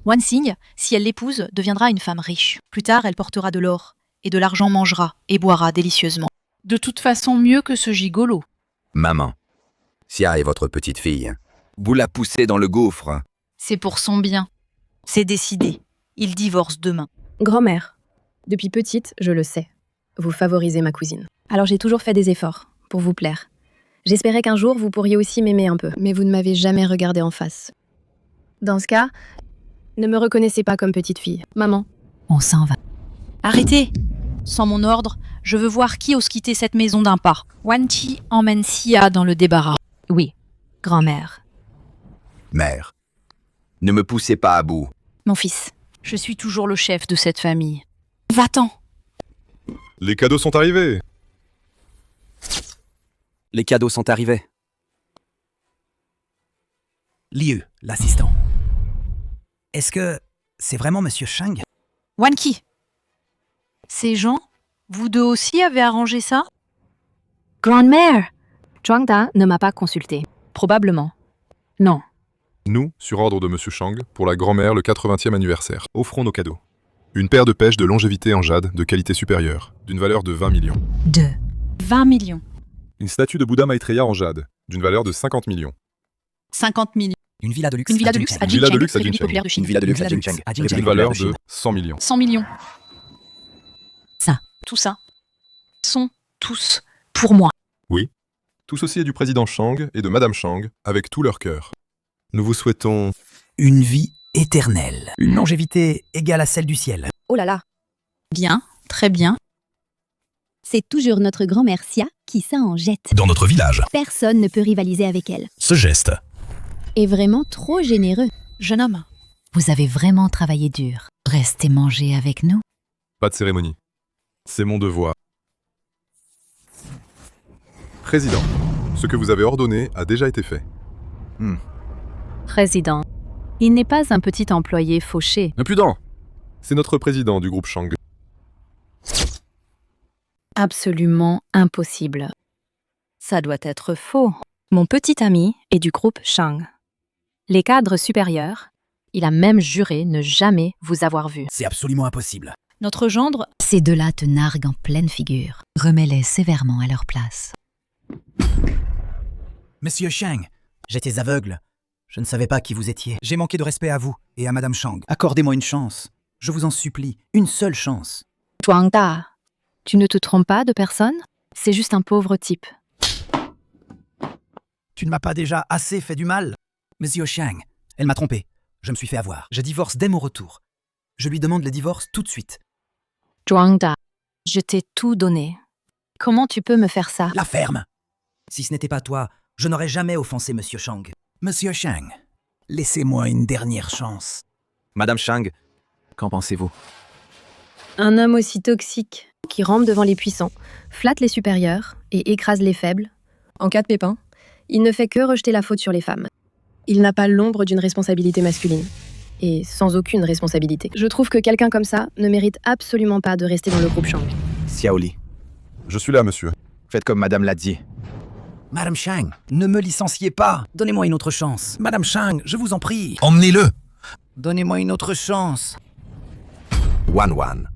Wang Xing, si elle l'épouse, deviendra une femme riche. Plus tard, elle portera de l'or, et de l'argent mangera et boira délicieusement. De toute façon, mieux que ce gigolo. Maman, Xia est votre petite fille. Vous la poussez dans le gouffre. C'est pour son bien. C'est décidé. Ils divorcent demain. Grand-mère. Depuis petite, je le sais. Vous favorisez ma cousine. Alors j'ai toujours fait des efforts pour vous plaire. J'espérais qu'un jour vous pourriez aussi m'aimer un peu, mais vous ne m'avez jamais regardé en face. Dans ce cas, ne me reconnaissez pas comme petite fille. Maman. On s'en va. Arrêtez! Sans mon ordre, je veux voir qui ose quitter cette maison d'un pas. Wan Qi emmène Xia dans le débarras. Oui, grand-mère. Mère, ne me poussez pas à bout. Mon fils, je suis toujours le chef de cette famille. Va-t'en! Les cadeaux sont arrivés. Les cadeaux sont arrivés. Liu, l'assistant. Est-ce que c'est vraiment Monsieur Shang? Wan Qi! Ces gens, vous deux aussi avez arrangé ça? Grand-mère! Zhuangda ne m'a pas consulté. Probablement. Non. Nous, sur ordre de Monsieur Shang, pour la grand-mère le 80e anniversaire, offrons nos cadeaux. Une paire de pêches de longévité en jade de qualité supérieure, d'une valeur de 20 millions. 20 millions. Une statue de Bouddha Maitreya en jade, d'une valeur de 50 millions. 50 millions. Une villa de luxe. Une villa de luxe à Une villa de Jingcheng, luxe à République Jingcheng. populaire de Chine. Une villa de luxe à Jingcheng. D'une valeur de 100 millions. 100 millions. Ça. Tout ça sont tous pour moi. Oui. Tout ceci est du président Shang et de Madame Shang, avec tout leur cœur. Nous vous souhaitons... Une vie éternelle. Une longévité égale à celle du ciel. Oh là là. Bien, très bien. C'est toujours notre grand-mère Xia qui s'en jette. Dans notre village, Personne ne peut rivaliser avec elle. ce geste. Et vraiment trop généreux. Jeune homme, Vous avez vraiment travaillé dur. Restez manger avec nous. Pas de cérémonie. C'est mon devoir. Président, ce que vous avez ordonné a déjà été fait. Président. Il n'est pas un petit employé fauché. Impudent! C'est notre président du groupe Shang. Absolument impossible. Ça doit être faux. Mon petit ami est du groupe Shang. Les cadres supérieurs, il a même juré ne jamais vous avoir vu. C'est absolument impossible. notre gendre... Ces deux-là te narguent en pleine figure. Remets-les sévèrement à leur place. Monsieur Shang, j'étais aveugle. Je ne savais pas qui vous étiez. J'ai manqué de respect à vous et à Madame Shang. Accordez-moi une chance. Je vous en supplie, une seule chance. Zhuangda, tu ne te trompes pas de personne? C'est juste un pauvre type. Tu ne m'as pas déjà assez fait du mal? Monsieur Shang, elle m'a trompé. Je me suis fait avoir. Je divorce dès mon retour. Je lui demande le divorce tout de suite. Zhuangda, je t'ai tout donné. Comment tu peux me faire ça? La ferme! Si ce n'était pas toi, je n'aurais jamais offensé Monsieur Shang. Monsieur Shang, laissez-moi une dernière chance. Madame Shang, qu'en pensez-vous? Un homme aussi toxique, qui rampe devant les puissants, flatte les supérieurs et écrase les faibles, En cas de pépin, il ne fait que rejeter la faute sur les femmes. Il n'a pas l'ombre d'une responsabilité masculine. Et sans aucune responsabilité. Je trouve que quelqu'un comme ça ne mérite absolument pas de rester dans le groupe Shang. Xiaoli, Je suis là, monsieur. faites comme madame l'a dit. Madame Shang, ne me licenciez pas. Donnez-moi une autre chance. Madame Shang, je vous en prie. Emmenez-le. Donnez-moi une autre chance. Wan.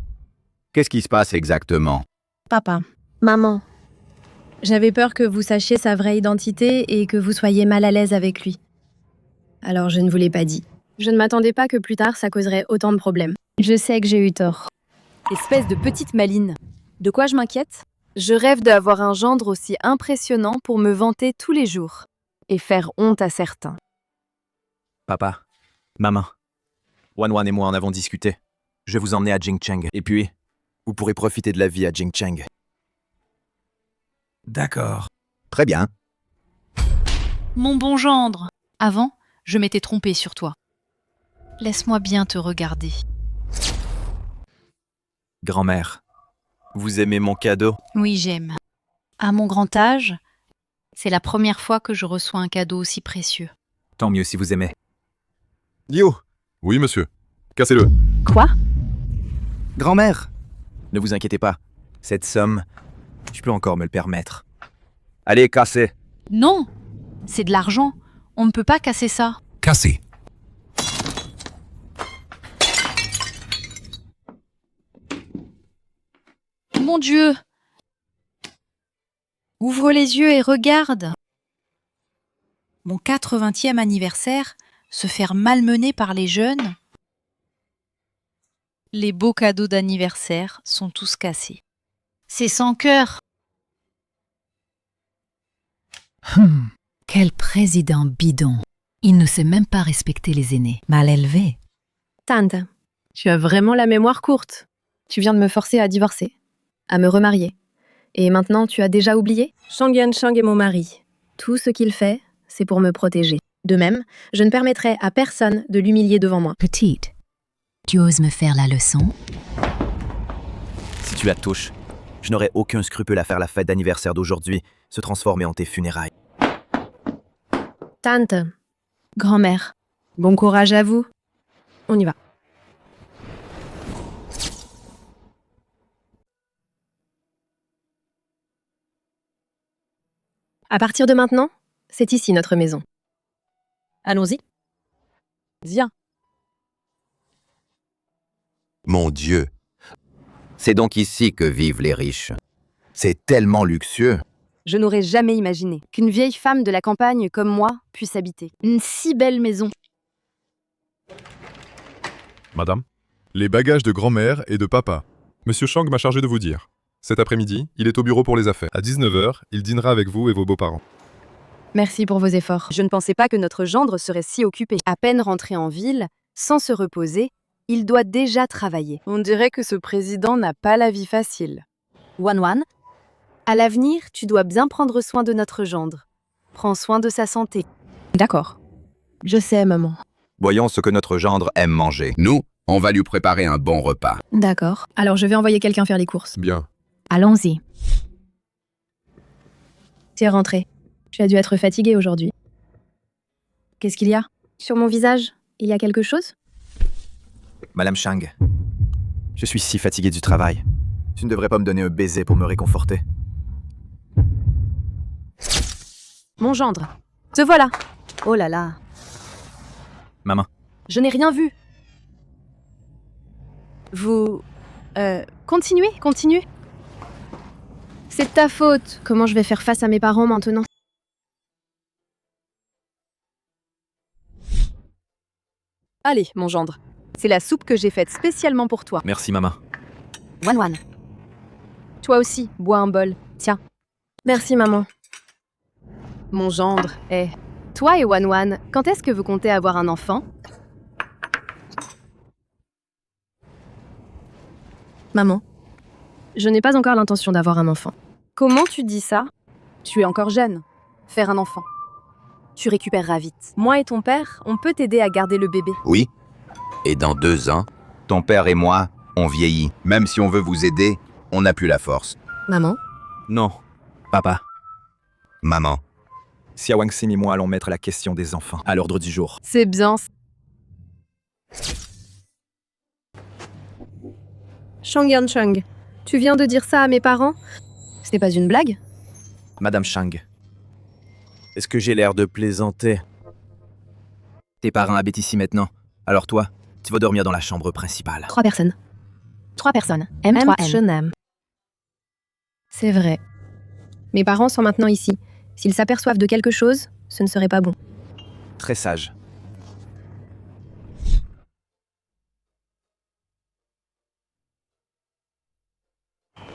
Qu'est-ce qui se passe exactement? Papa, maman, j'avais peur que vous sachiez sa vraie identité et que vous soyez mal à l'aise avec lui. Alors je ne vous l'ai pas dit. Je ne m'attendais pas que plus tard ça causerait autant de problèmes. Je sais que j'ai eu tort. Espèce de petite maline. De quoi je m'inquiète? Je rêve d'avoir un gendre aussi impressionnant pour me vanter tous les jours et faire honte à certains. Papa, maman, Wan et moi en avons discuté. Je vais vous emmener à Jingcheng. Et puis, vous pourrez profiter de la vie à Jingcheng. D'accord. Très bien. Mon bon gendre. Avant, je m'étais trompée sur toi. Laisse-moi bien te regarder. Grand-mère, vous aimez mon cadeau? Oui, j'aime. À mon grand âge, c'est la première fois que je reçois un cadeau aussi précieux. Tant mieux si vous aimez. Liu. Oui, monsieur. Cassez-le. Quoi? Grand-mère, ne vous inquiétez pas. Cette somme, je peux encore me le permettre. Allez, cassez. Non, c'est de l'argent. On ne peut pas casser ça. Cassé. Mon Dieu! Ouvre les yeux et regarde. Mon 80e anniversaire, se faire malmener par les jeunes. Les beaux cadeaux d'anniversaire sont tous cassés. C'est sans cœur. Quel président bidon. Il ne sait même pas respecter les aînés. Mal élevé. Tante, tu as vraiment la mémoire courte. Tu viens de me forcer à divorcer, à me remarier. Et maintenant, tu as déjà oublié? Shang Yanshang est mon mari. Tout ce qu'il fait, c'est pour me protéger. De même, je ne permettrai à personne de l'humilier devant moi. Petite, tu oses me faire la leçon? Si tu la touches, je n'aurai aucun scrupule à faire la fête d'anniversaire d'aujourd'hui se transformer en tes funérailles. Tante, grand-mère, bon courage à vous. On y va. À partir de maintenant, c'est ici notre maison. Allons-y. Viens. Mon Dieu. C'est donc ici que vivent les riches. C'est tellement luxueux. Je n'aurais jamais imaginé qu'une vieille femme de la campagne comme moi puisse habiter une si belle maison. Madame, les bagages de grand-mère et de papa. Monsieur Shang m'a chargé de vous dire. Cet après-midi, il est au bureau pour les affaires. À 19h, il dînera avec vous et vos beaux-parents. Merci pour vos efforts. Je ne pensais pas que notre gendre serait si occupé. À peine rentré en ville, sans se reposer, il doit déjà travailler. On dirait que ce président n'a pas la vie facile. Wan, à l'avenir, tu dois bien prendre soin de notre gendre. Prends soin de sa santé. D'accord. Je sais, maman. Voyons ce que notre gendre aime manger. Nous, on va lui préparer un bon repas. D'accord. Alors je vais envoyer quelqu'un faire les courses. Bien. Allons-y. Tu es rentrée. Tu as dû être fatiguée aujourd'hui. Qu'est-ce qu'il y a? Sur mon visage, il y a quelque chose? Madame Shang, je suis si fatigué du travail. Tu ne devrais pas me donner un baiser pour me réconforter. Mon gendre, te voilà. Oh là là. Maman. Je n'ai rien vu. Vous... continuez. C'est de ta faute. Comment je vais faire face à mes parents maintenant? Allez, mon gendre. C'est la soupe que j'ai faite spécialement pour toi. Merci, maman. Wan. Toi aussi, bois un bol. Tiens. Merci, maman. Mon gendre, toi et Wan, quand est-ce que vous comptez avoir un enfant? Maman, je n'ai pas encore l'intention d'avoir un enfant. Comment tu dis ça? Tu es encore jeune. Faire un enfant. Tu récupéreras vite. Moi et ton père, on peut t'aider à garder le bébé. Oui. Et dans 2 ans, ton père et moi, on vieillit. Même si on veut vous aider, on n'a plus la force. Maman? Non, papa. Maman. Xia Wangxing et moi allons mettre la question des enfants à l'ordre du jour. C'est bien. Shang Yanchang, tu viens de dire ça à mes parents? Ce n'est pas une blague? Madame Shang, est-ce que j'ai l'air de plaisanter? Tes parents habitent ici maintenant, alors toi, tu vas dormir dans la chambre principale. 3 personnes. 3 personnes. M3N. C'est vrai. Mes parents sont maintenant ici. S'ils s'aperçoivent de quelque chose, ce ne serait pas bon. Très sage.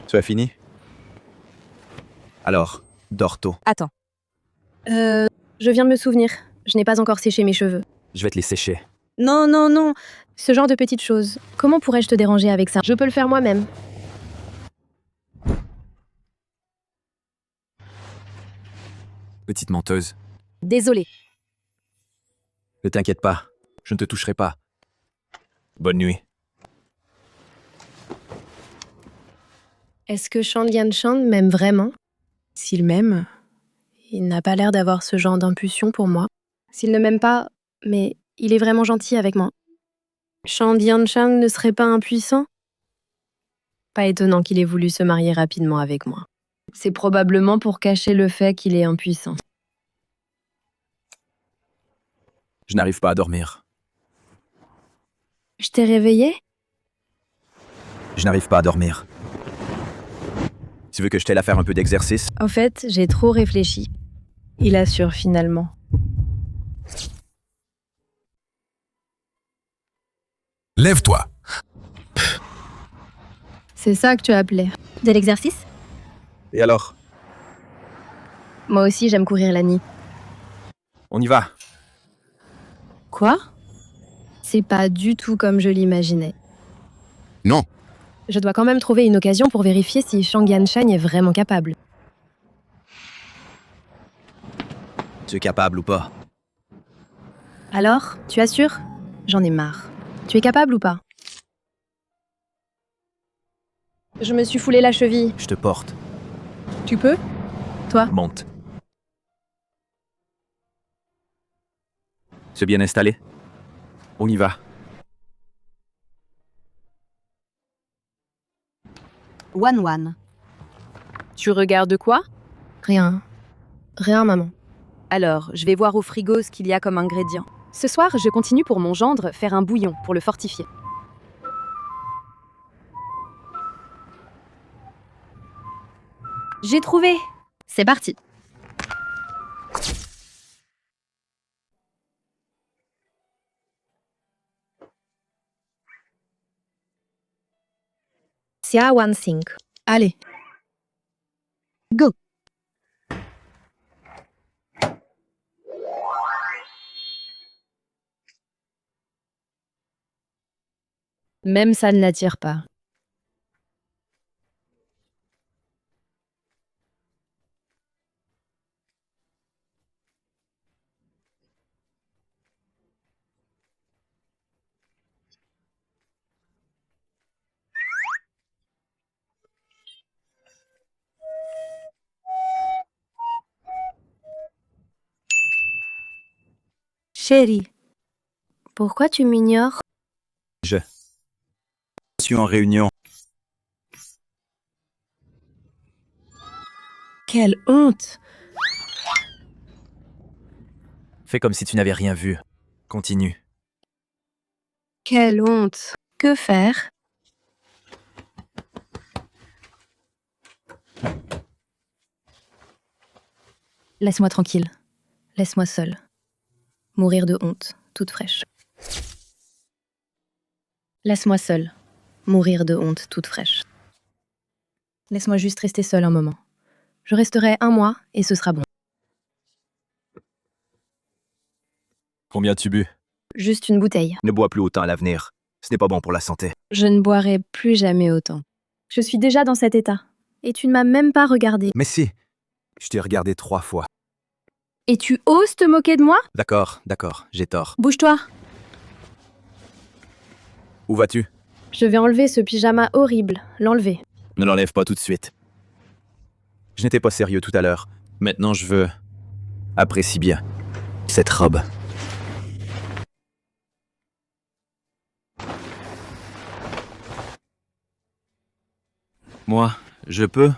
Tu as fini? Alors, dors tôt. Attends. Je viens de me souvenir. Je n'ai pas encore séché mes cheveux. Je vais te les sécher. Non, non, non. Ce genre de petites choses. Comment pourrais-je te déranger avec ça? Je peux le faire moi-même. Petite menteuse. Désolée. Ne t'inquiète pas, je ne te toucherai pas. Bonne nuit. Est-ce que Shang Yanchang m'aime vraiment? S'il m'aime, il n'a pas l'air d'avoir ce genre d'impulsion pour moi. S'il ne m'aime pas, mais il est vraiment gentil avec moi. Shang Yanchang ne serait pas impuissant? Pas étonnant qu'il ait voulu se marier rapidement avec moi. C'est probablement pour cacher le fait qu'il est impuissant. Je n'arrive pas à dormir. Je t'ai réveillé? Je n'arrive pas à dormir. Tu veux que je t'aide à faire un peu d'exercice? En fait, j'ai trop réfléchi. Il assure finalement. Lève-toi. C'est ça que tu appelais de l'exercice? Et alors? Moi aussi, j'aime courir la nuit. On y va. Quoi? C'est pas du tout comme je l'imaginais. Non. Je dois quand même trouver une occasion pour vérifier si Shang Yanchang est vraiment capable. Tu es capable ou pas? Alors, tu assures? J'en ai marre. Tu es capable ou pas? Je me suis foulé la cheville. Je te porte. Tu peux? Toi? Monte. C'est bien installé? On y va. Wan. Tu regardes quoi? Rien. Rien, maman. Alors, je vais voir au frigo ce qu'il y a comme ingrédient. Ce soir, je continue pour mon gendre faire un bouillon pour le fortifier. J'ai trouvé! C'est parti. Xia Wangxing. Allez. Go. Même ça ne l'attire pas. Chérie, pourquoi tu m'ignores? Je suis en réunion. Quelle honte! Fais comme si tu n'avais rien vu. Continue. Quelle honte! Que faire? Laisse-moi tranquille. Laisse-moi seule. Mourir de honte, toute fraîche. Laisse-moi seule. Mourir de honte, toute fraîche. Laisse-moi juste rester seule un moment. Je resterai 1 mois et ce sera bon. Combien tu bu? Juste une bouteille. Ne bois plus autant à l'avenir. Ce n'est pas bon pour la santé. Je ne boirai plus jamais autant. Je suis déjà dans cet état. Et tu ne m'as même pas regardé. Mais si. Je t'ai regardé 3 fois. Et tu oses te moquer de moi? D'accord, j'ai tort. Bouge-toi. Où vas-tu? Je vais enlever ce pyjama horrible. L'enlever. Ne l'enlève pas tout de suite. Je n'étais pas sérieux tout à l'heure. Maintenant, je veux... Apprécie bien cette robe. Moi, je peux?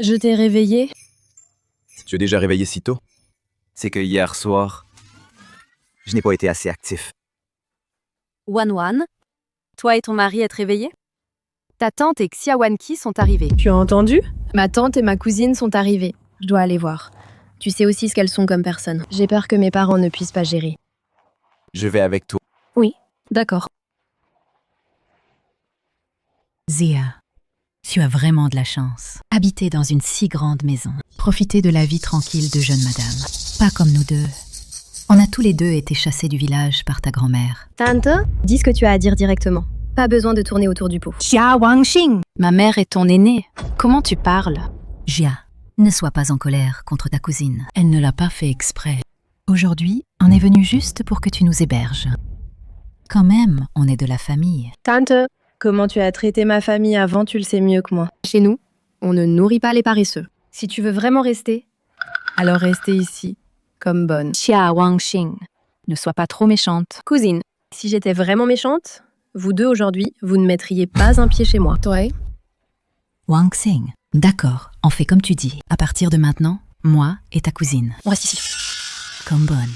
Je t'ai réveillé. Tu es déjà réveillé si tôt? C'est que hier soir, je n'ai pas été assez actif. Wan, toi et ton mari êtes réveillés? Ta tante et Xia Wanqi sont arrivées. Tu as entendu? Ma tante et ma cousine sont arrivées. Je dois aller voir. Tu sais aussi ce qu'elles sont comme personnes. J'ai peur que mes parents ne puissent pas gérer. Je vais avec toi. Oui, d'accord. Zia, tu as vraiment de la chance. Habiter dans une si grande maison. Profiter de la vie tranquille de jeune madame. Pas comme nous deux. On a tous les deux été chassés du village par ta grand-mère. Tante, dis ce que tu as à dire directement. Pas besoin de tourner autour du pot. Xia Wangxing, ma mère est ton aînée. Comment tu parles? Jia, ne sois pas en colère contre ta cousine. Elle ne l'a pas fait exprès. Aujourd'hui, on est venu juste pour que tu nous héberges. Quand même, on est de la famille. Tante, comment tu as traité ma famille avant, tu le sais mieux que moi. Chez nous, on ne nourrit pas les paresseux. Si tu veux vraiment rester, alors restez ici, comme bonne. Xia Wangxing, ne sois pas trop méchante. Cousine, si j'étais vraiment méchante, vous deux aujourd'hui, vous ne mettriez pas un pied chez moi. Toi? Wangxing, d'accord, on fait comme tu dis. À partir de maintenant, moi et ta cousine. On reste ici. Comme bonne.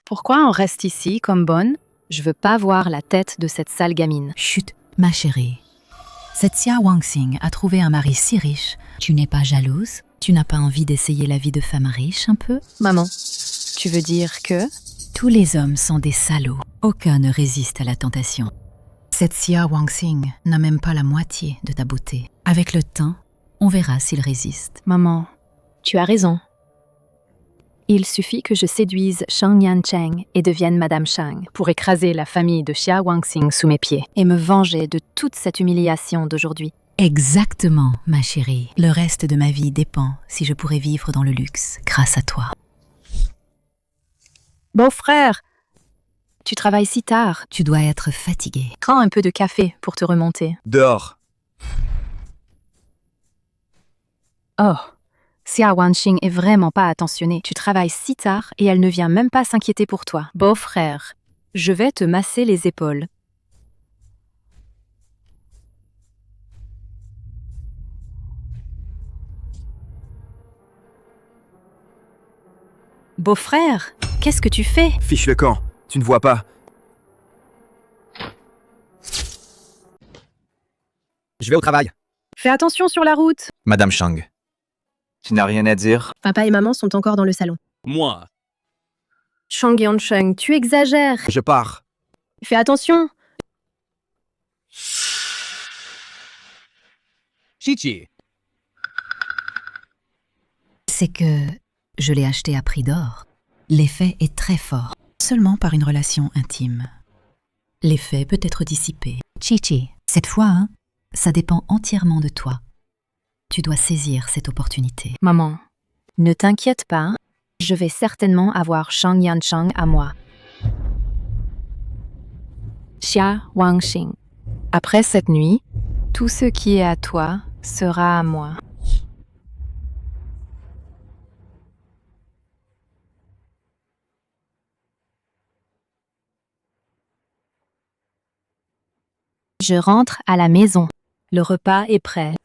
Pourquoi on reste ici comme bonne? Je veux pas voir la tête de cette sale gamine. Chut, ma chérie. Cette Xia Wangxing a trouvé un mari si riche. Tu n'es pas jalouse? Tu n'as pas envie d'essayer la vie de femme riche un peu? Maman, tu veux dire que... Tous les hommes sont des salauds. Aucun ne résiste à la tentation. Cette Xia Wangxing n'a même pas la moitié de ta beauté. Avec le temps, on verra s'il résiste. Maman, tu as raison. Il suffit que je séduise Shang Yancheng et devienne Madame Shang pour écraser la famille de Xia Wangxing sous mes pieds et me venger de toute cette humiliation d'aujourd'hui. Exactement, ma chérie. Le reste de ma vie dépend si je pourrais vivre dans le luxe grâce à toi. Beau-frère, tu travailles si tard. Tu dois être fatigué. Prends un peu de café pour te remonter. Dehors. Oh, Xia Wangxing est vraiment pas attentionnée. Tu travailles si tard et elle ne vient même pas s'inquiéter pour toi. Beau-frère, je vais te masser les épaules. Beau-frère, qu'est-ce que tu fais? Fiche le camp, tu ne vois pas. Je vais au travail. Fais attention sur la route. Madame Shang, tu n'as rien à dire? Papa et maman sont encore dans le salon. Moi. Shang Yancheng, tu exagères. Je pars. Fais attention. Chichi. C'est que je l'ai acheté à prix d'or. L'effet est très fort, seulement par une relation intime. L'effet peut être dissipé. Chichi, cette fois, hein, ça dépend entièrement de toi. Tu dois saisir cette opportunité. Maman, ne t'inquiète pas, je vais certainement avoir Shang Yancheng à moi. Xia Wangxing, après cette nuit, tout ce qui est à toi sera à moi. Je rentre à la maison. Le repas est prêt.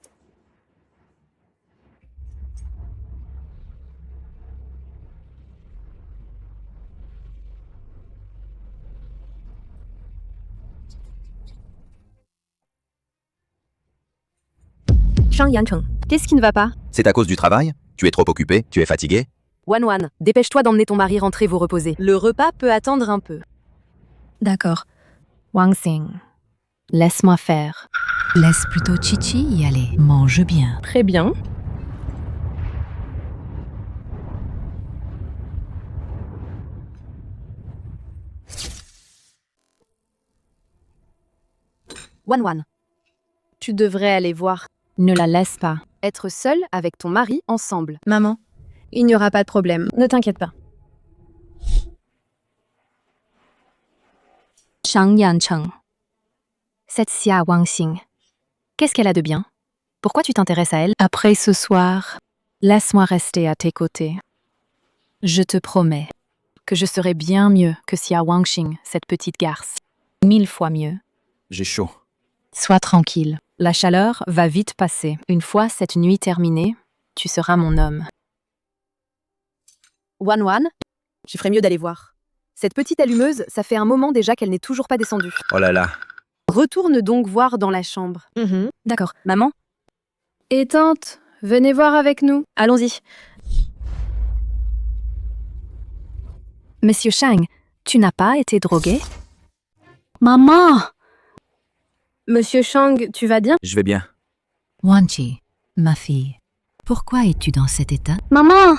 Shang Yancheng, qu'est-ce qui ne va pas? C'est à cause du travail? Tu es trop occupé? Tu es fatigué? Wan, dépêche-toi d'emmener ton mari rentrer vous reposer. Le repas peut attendre un peu. D'accord. Wangxing, laisse-moi faire. Laisse plutôt Chichi y aller. Mange bien. Très bien. Wan, Tu devrais aller voir. Ne la laisse pas. Être seule avec ton mari ensemble. Maman, il n'y aura pas de problème. Ne t'inquiète pas. Shang Yancheng. Cette Xia Wangxing. Qu'est-ce qu'elle a de bien? Pourquoi tu t'intéresses à elle? Après ce soir, laisse-moi rester à tes côtés. Je te promets que je serai bien mieux que Xia Wangxing, cette petite garce. 1000 fois mieux. J'ai chaud. Sois tranquille. La chaleur va vite passer. Une fois cette nuit terminée, tu seras mon homme. Wan, je ferais mieux d'aller voir. Cette petite allumeuse, ça fait un moment déjà qu'elle n'est toujours pas descendue. Oh là là. Retourne donc voir dans la chambre. D'accord. Maman? Et tante, venez voir avec nous. Allons-y. Monsieur Shang, tu n'as pas été drogué? Maman! Monsieur Shang, tu vas bien? Je vais bien. Wanchi, ma fille, pourquoi es-tu dans cet état? Maman!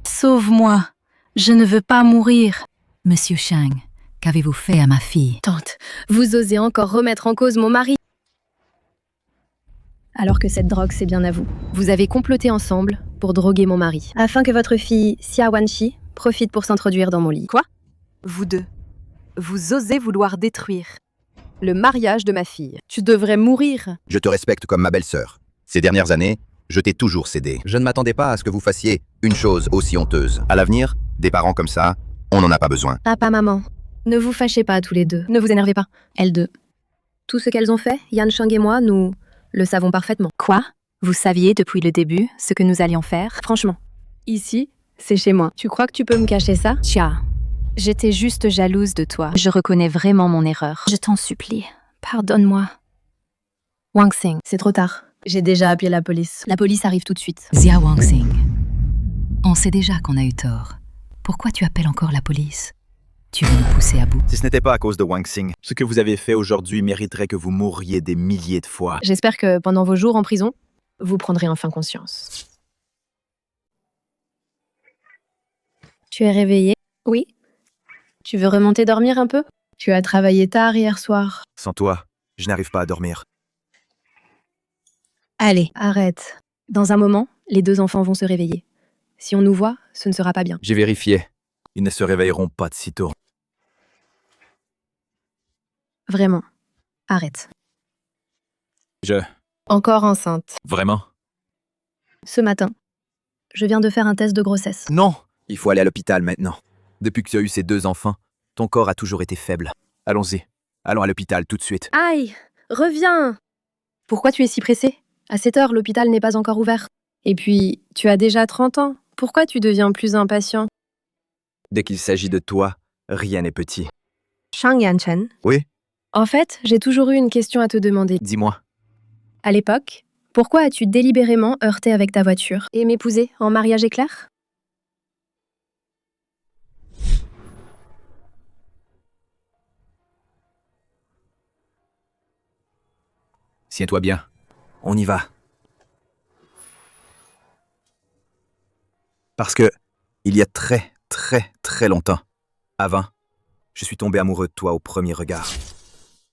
Sauve-moi. Je ne veux pas mourir. Monsieur Shang, qu'avez-vous fait à ma fille? Tante, vous osez encore remettre en cause mon mari? Alors que cette drogue, c'est bien à vous. Vous avez comploté ensemble pour droguer mon mari. Afin que votre fille, Xia Wanqi, profite pour s'introduire dans mon lit. Quoi? Vous deux. Vous osez vouloir détruire le mariage de ma fille. Tu devrais mourir. Je te respecte comme ma belle-sœur. Ces dernières années, je t'ai toujours cédé. Je ne m'attendais pas à ce que vous fassiez une chose aussi honteuse. À l'avenir, des parents comme ça, on n'en a pas besoin. Papa, maman, ne vous fâchez pas tous les deux. Ne vous énervez pas. Elles deux. Tout ce qu'elles ont fait, Yancheng et moi, nous le savons parfaitement. Quoi? Vous saviez depuis le début ce que nous allions faire? Franchement, ici, c'est chez moi. Tu crois que tu peux me cacher ça? Tia, j'étais juste jalouse de toi. Je reconnais vraiment mon erreur. Je t'en supplie, pardonne-moi. Wangxing, c'est trop tard. J'ai déjà appelé la police. La police arrive tout de suite. Xia Wangxing, on sait déjà qu'on a eu tort. Pourquoi tu appelles encore la police? Tu veux nous pousser à bout? Si ce n'était pas à cause de Wangxing, ce que vous avez fait aujourd'hui mériterait que vous mouriez des milliers de fois. J'espère que pendant vos jours en prison, vous prendrez enfin conscience. Tu es réveillée? Oui. Tu veux remonter dormir un peu? Tu as travaillé tard hier soir. Sans toi, je n'arrive pas à dormir. Allez, arrête. Dans un moment, les deux enfants vont se réveiller. Si on nous voit, ce ne sera pas bien. J'ai vérifié. Ils ne se réveilleront pas de sitôt. Vraiment. Arrête. Je... Encore enceinte. Vraiment? Ce matin, je viens de faire un test de grossesse. Non! Il faut aller à l'hôpital maintenant. Depuis que tu as eu ces deux enfants, ton corps a toujours été faible. Allons-y. Allons à l'hôpital tout de suite. Aïe! Reviens! Pourquoi tu es si pressé? À cette heure, l'hôpital n'est pas encore ouvert. Et puis, tu as déjà 30 ans. Pourquoi tu deviens plus impatient? Dès qu'il s'agit de toi, rien n'est petit. Shang Yanchen. Oui? En fait, j'ai toujours eu une question à te demander. Dis-moi. À l'époque, pourquoi as-tu délibérément heurté avec ta voiture et m'épouser en mariage éclair? Tiens-toi bien. On y va. Parce que, il y a très longtemps, avant, je suis tombé amoureux de toi au premier regard.